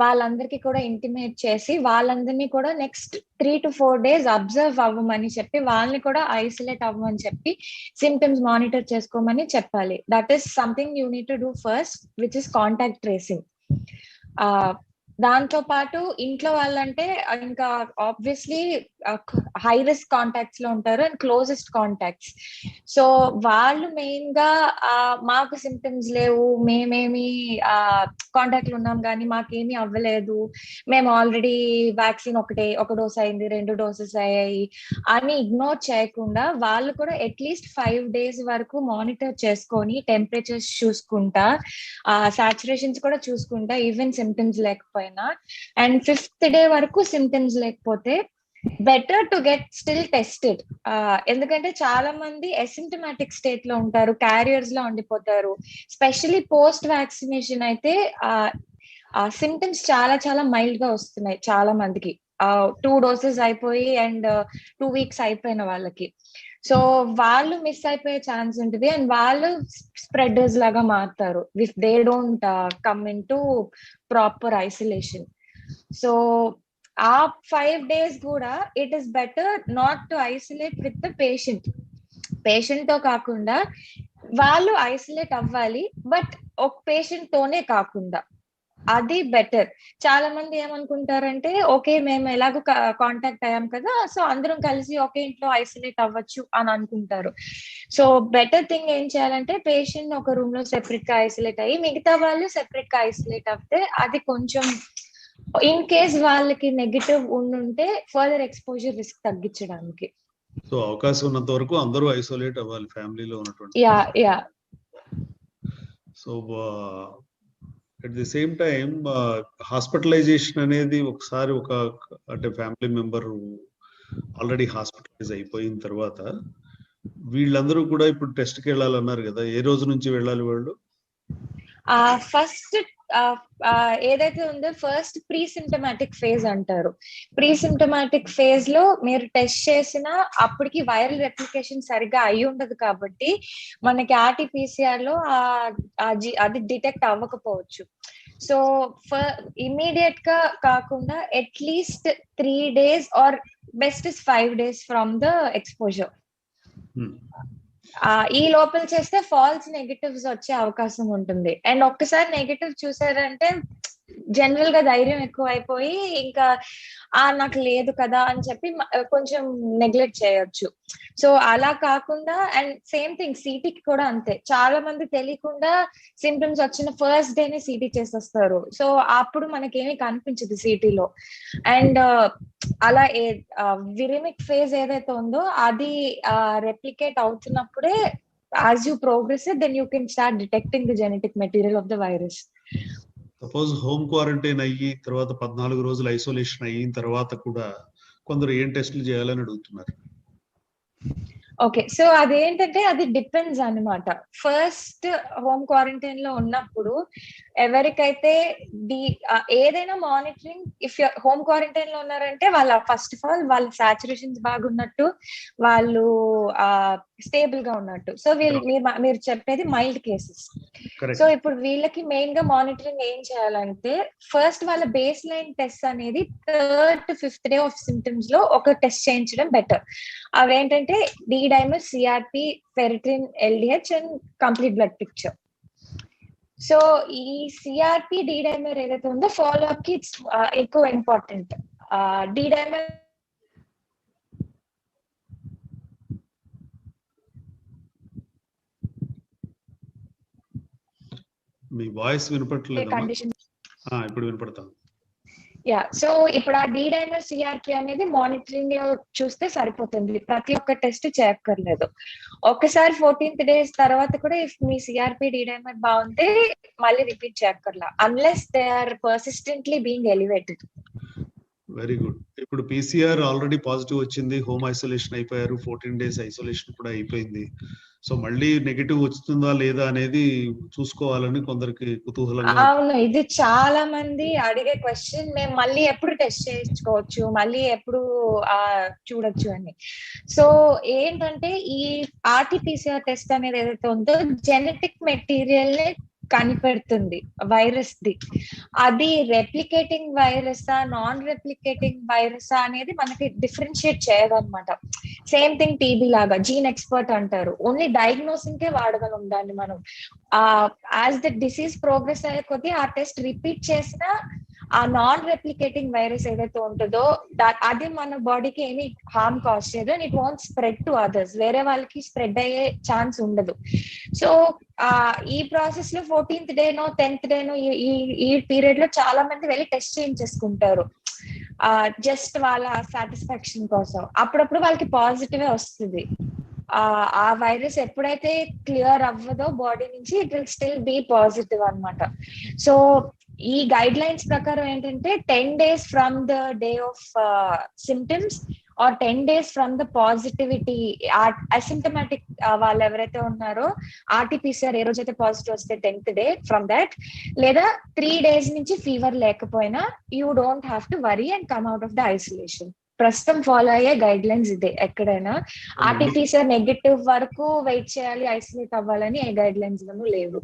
వాళ్ళందరికీ కూడా ఇంటిమేట్ చేసి వాళ్ళందరినీ కూడా నెక్స్ట్ 3 to 4 days అబ్జర్వ్ అవ్వమని చెప్పి వాళ్ళని కూడా ఐసోలేట్ అవ్వమని చెప్పి సిమ్టమ్స్ మానిటర్ చేసుకోమని చెప్పాలి. That is something you need to do first, which is contact tracing. దాంతో పాటు ఇంట్లో వాళ్ళంటే ఇంకా ఆబ్వియస్లీ హై రిస్క్ కాంటాక్ట్స్ లో ఉంటారు అండ్ క్లోజెస్ట్ కాంటాక్ట్స్. సో వాళ్ళు మెయిన్ గా మాకు సిమ్టమ్స్ లేవు, మేమేమి కాంటాక్ట్ లో ఉన్నాం కానీ మాకేమీ అవ్వలేదు, మేము ఆల్రెడీ వ్యాక్సిన్ ఒక డోస్ అయింది, 2 doses అయ్యాయి అని ఇగ్నోర్ చేయకుండా వాళ్ళు కూడా అట్లీస్ట్ 5 days వరకు మానిటర్ చేసుకొని టెంపరేచర్స్ చూసుకుంటా, సాచురేషన్స్ కూడా చూసుకుంటా, ఈవెన్ సిమ్టమ్స్ లేకపోయినా. అండ్ 5th day వరకు సిమ్టమ్స్ లేకపోతే better to get still tested. ఎందుకంటే చాలా మంది అసిమ్టమాటిక్ స్టేట్ లో ఉంటారు, క్యారియర్స్ లో ఉండిపోతారు. స్పెషల్లీ పోస్ట్ వ్యాక్సినేషన్ అయితే సిమ్టమ్స్ చాలా చాలా మైల్డ్ గా వస్తున్నాయి చాలా మందికి, 2 doses అయిపోయి అండ్ 2 weeks అయిపోయిన వాళ్ళకి. సో వాళ్ళు మిస్ అయిపోయే ఛాన్స్ ఉంటుంది అండ్ వాళ్ళు స్ప్రెడర్స్ లాగా మారుతారు if they don't come in to proper isolation. So ఆ 5 days కూడా it is better not to isolate with the patient తో కాకుండా వాళ్ళు ఐసోలేట్ అవ్వాలి, బట్ ఒక పేషెంట్ తోనే కాకుండా అది బెటర్. చాలా మంది ఏమనుకుంటారంటే ఓకే మేము ఎలాగో కాంటాక్ట్ అయ్యాం కదా, సో అందరం కలిసి ఒకే ఇంట్లో ఐసోలేట్ అవ్వచ్చు అని అనుకుంటారు. సో బెటర్ థింగ్ ఏం చేయాలంటే పేషెంట్ ఒక రూమ్ లో సెపరేట్ గా ఐసోలేట్ అయ్యి మిగతా వాళ్ళు సెపరేట్ గా ఐసోలేట్ అవుతే అది కొంచెం ఇన్ కేస్ వాళ్ళకి నెగటివ్ ఉండుంటే ఫర్దర్ ఎక్స్పోజర్ రిస్క్ తగ్గించడానికి. సో అవకాశం ఉన్నంత వరకు అందరూ ఐసోలేట్ అవ్వాలి ఫ్యామిలీలో ఉన్నటువంటి. Yeah. So at the same time hospitalization అనేది ఒకసారి అంటే ఫ్యామిలీ మెంబర్ ఆల్రెడీ హాస్పిటలైజ్ అయిపోయిన తర్వాత వీళ్ళందరూ కూడా ఇప్పుడు టెస్ట్కి వెళ్ళాలన్నారు కదా, ఏ రోజు నుంచి వెళ్ళాలి వాళ్ళు? ఫస్ట్ ఏదైతే ఉందో ఫస్ట్ ప్రీ సిమ్టమాటిక్ ఫేజ్ అంటారు. ప్రీ సిమ్టమాటిక్ ఫేజ్ లో మీరు టెస్ట్ చేసినా అప్పటికి వైరల్ రెప్లికేషన్ సరిగ్గా అయి ఉండదు కాబట్టి మనకి RT-PCR లో అది డిటెక్ట్ అవ్వకపోవచ్చు. సో ఇమీడియట్ గా కాకుండా at least 3 days or best is 5 days from the exposure. ఈ లోపల చేస్తే ఫాల్స్ నెగటివ్స్ వచ్చే అవకాశం ఉంటుంది. అండ్ ఒక్కసారి నెగటివ్ చూసారంటే జనరల్ గా ధైర్యం ఎక్కువ అయిపోయి ఇంకా నాకు లేదు కదా అని చెప్పి కొంచెం నెగ్లెక్ట్ చేయొచ్చు. సో అలా కాకుండా, అండ్ సేమ్ థింగ్ సిటీకి కూడా అంతే. చాలా మంది తెలియకుండా సింప్టమ్స్ వచ్చిన ఫస్ట్ డేనే సిటీ చేసేస్తారు. సో అప్పుడు మనకేమీ కనిపించదు సిటీలో. అండ్ అలా విరిమిక్ ఫేజ్ ఏదైతే ఉందో అది replicate అవుతున్నప్పుడే as you progress it, then you can start detecting the genetic material of the virus. Suppose home quarantine అయ్యి తర్వాత 14 రోజులు ఐసోలేషన్ అయిన తర్వాత కూడా కొందరు ఏం టెస్టులు చేయాలని అడుగుతున్నారు. ఓకే, సో అదేంటంటే అది డిపెండ్స్ అన్నమాట. ఫస్ట్ హోమ్ క్వారంటైన్ లో ఉన్నప్పుడు ఎవరికైతే ఏదైనా మానిటరింగ్, ఇఫ్ హోమ్ క్వారంటైన్ లో ఉన్నారంటే వాళ్ళ ఫస్ట్ ఆఫ్ ఆల్ వాళ్ళ సాచురేషన్స్ బాగున్నట్టు, వాళ్ళు స్టేబుల్ గా ఉన్నట్టు. సో మీరు చెప్పేది మైల్డ్ కేసెస్. సో ఇప్పుడు వీళ్ళకి మెయిన్ గా మానిటరింగ్ ఏం చేయాలంటే ఫస్ట్ వాళ్ళ బేస్ లైన్ టెస్ట్ అనేది 3rd to 5th day of symptoms లో ఒక టెస్ట్ చేయించడం బెటర్. అవేంటంటే D-dimer, CRP, ferritin, LDH and complete blood picture. So ఈ CRP, D-dimer ఏదైతే ఉందో ఫాలో అప్ కి ఎక్కువ ఇంపార్టెంట్. D-dimer మీ వాయిస్ వినపడట్లేదు. ఇప్పుడు వినపడతాం. సో ఇప్పుడు ఆ D-dimer, CRP అనేది మానిటరింగ్ లో చూస్తే సరిపోతుంది, ప్రతి ఒక్క టెస్ట్ చేయక్కర్లేదు. ఒకసారి 14th days తర్వాత కూడా ఇఫ్ మీ CRP, D-dimer బాగుంటే మళ్ళీ రిపీట్ చేయక్కర్లా, unless they are persistently being elevated. Very good. ఇప్పుడు PCR ఆల్రెడీ పాజిటివ్ వచ్చింది, హోమ్ ఐసోలేషన్ అయిపోయారు, 14 days ఐసోలేషన్ కూడా అయిపోయింది. సో మళ్ళీ నెగటివ్ వస్తుందా లేదా అనేది చూసుకోవాలని కొందరికి కుతూహలంగా. అవును, ఇది చాలా మంది అడిగే క్వశ్చన్. మేము మళ్ళీ ఎప్పుడు టెస్ట్ చేయించుకోవచ్చు, మళ్ళీ ఎప్పుడు చూడొచ్చు అని. సో ఏంటంటే ఈ RT-PCR టెస్ట్ అనేది ఏదైతే ఉందో జెనెటిక్ మెటీరియల్ ని కనిపెడుతుంది వైరస్ ది. అది రెప్లికేటింగ్ వైరసా నాన్ రెప్లికేటింగ్ వైరసా అనేది మనకి డిఫరెన్షియేట్ చేయదన్నమాట. సేమ్ థింగ్ టీబీ లాగా జీన్ ఎక్స్పర్ట్ అంటారు, ఓన్లీ డయాగ్నోసింగ్ కే వాడగలం దాన్ని మనం. యాజ్ ద డిసీజ్ ప్రోగ్రెస్ అయ్యే కొద్దీ ఆ టెస్ట్ రిపీట్ చేసినా ఆ నాన్ రెప్లికేటింగ్ వైరస్ ఏదైతే ఉంటుందో అది మన బాడీకి ఏమి హార్మ్ కాజ్ చేయదు, and it want spread to others. వేరే వాళ్ళకి స్ప్రెడ్ అయ్యే ఛాన్స్ ఉండదు. సో ఈ ప్రాసెస్ లో 14th day నో 10th day నో ఈ పీరియడ్ లో చాలా మంది వెళ్ళి టెస్ట్ చేయించేసుకుంటారు జస్ట్ వాళ్ళ సాటిస్ఫాక్షన్ కోసం. అప్పుడప్పుడు వాళ్ళకి పాజిటివే వస్తుంది. ఆ వైరస్ ఎప్పుడైతే క్లియర్ అవ్వదో బాడీ నుంచి it will still be positive అన్నమాట. సో ఈ గైడ్ లైన్స్ ప్రకారం ఏంటంటే 10 days from the day of symptoms or 10 days from the positivity, asymptomatic వాళ్ళు ఎవరైతే ఉన్నారో RT-PCR ఏ రోజైతే పాజిటివ్ వస్తే 10th day ఫ్రమ్ దాట్, లేదా 3 days నుంచి ఫీవర్ లేకపోయినా you don't have to worry and come out of the isolation. ప్రస్తుతం follow అయ్యే గైడ్ లైన్స్ ఇదే. ఎక్కడైనా RT-PCR నెగటివ్ వరకు వెయిట్ చేయాలి, ఐసోలేట్ అవ్వాలని ఏ గైడ్ లైన్స్ లోనూ లేవు.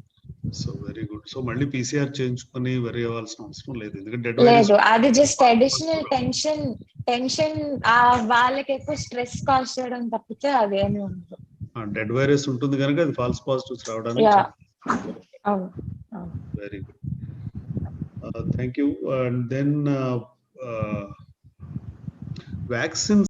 So very good. సో మళ్ళీ PCR చేయించుకొని వరీ అవ్వాల్సిన అవసరం లేదు, ఎందుకంటే లేదు, అది జస్ట్ అడిషనల్ టెన్షన్ వాళ్ళకి ఎక్కువ స్ట్రెస్ కాజ్ చేయడం తప్పితే అదేమీ ఉండదు. డెడ్ వైరస్ ఉంటుంది కనుక అది ఫాల్స్ పాజిటివ్స్ రావడానికి. Very good, thank you. And then vaccine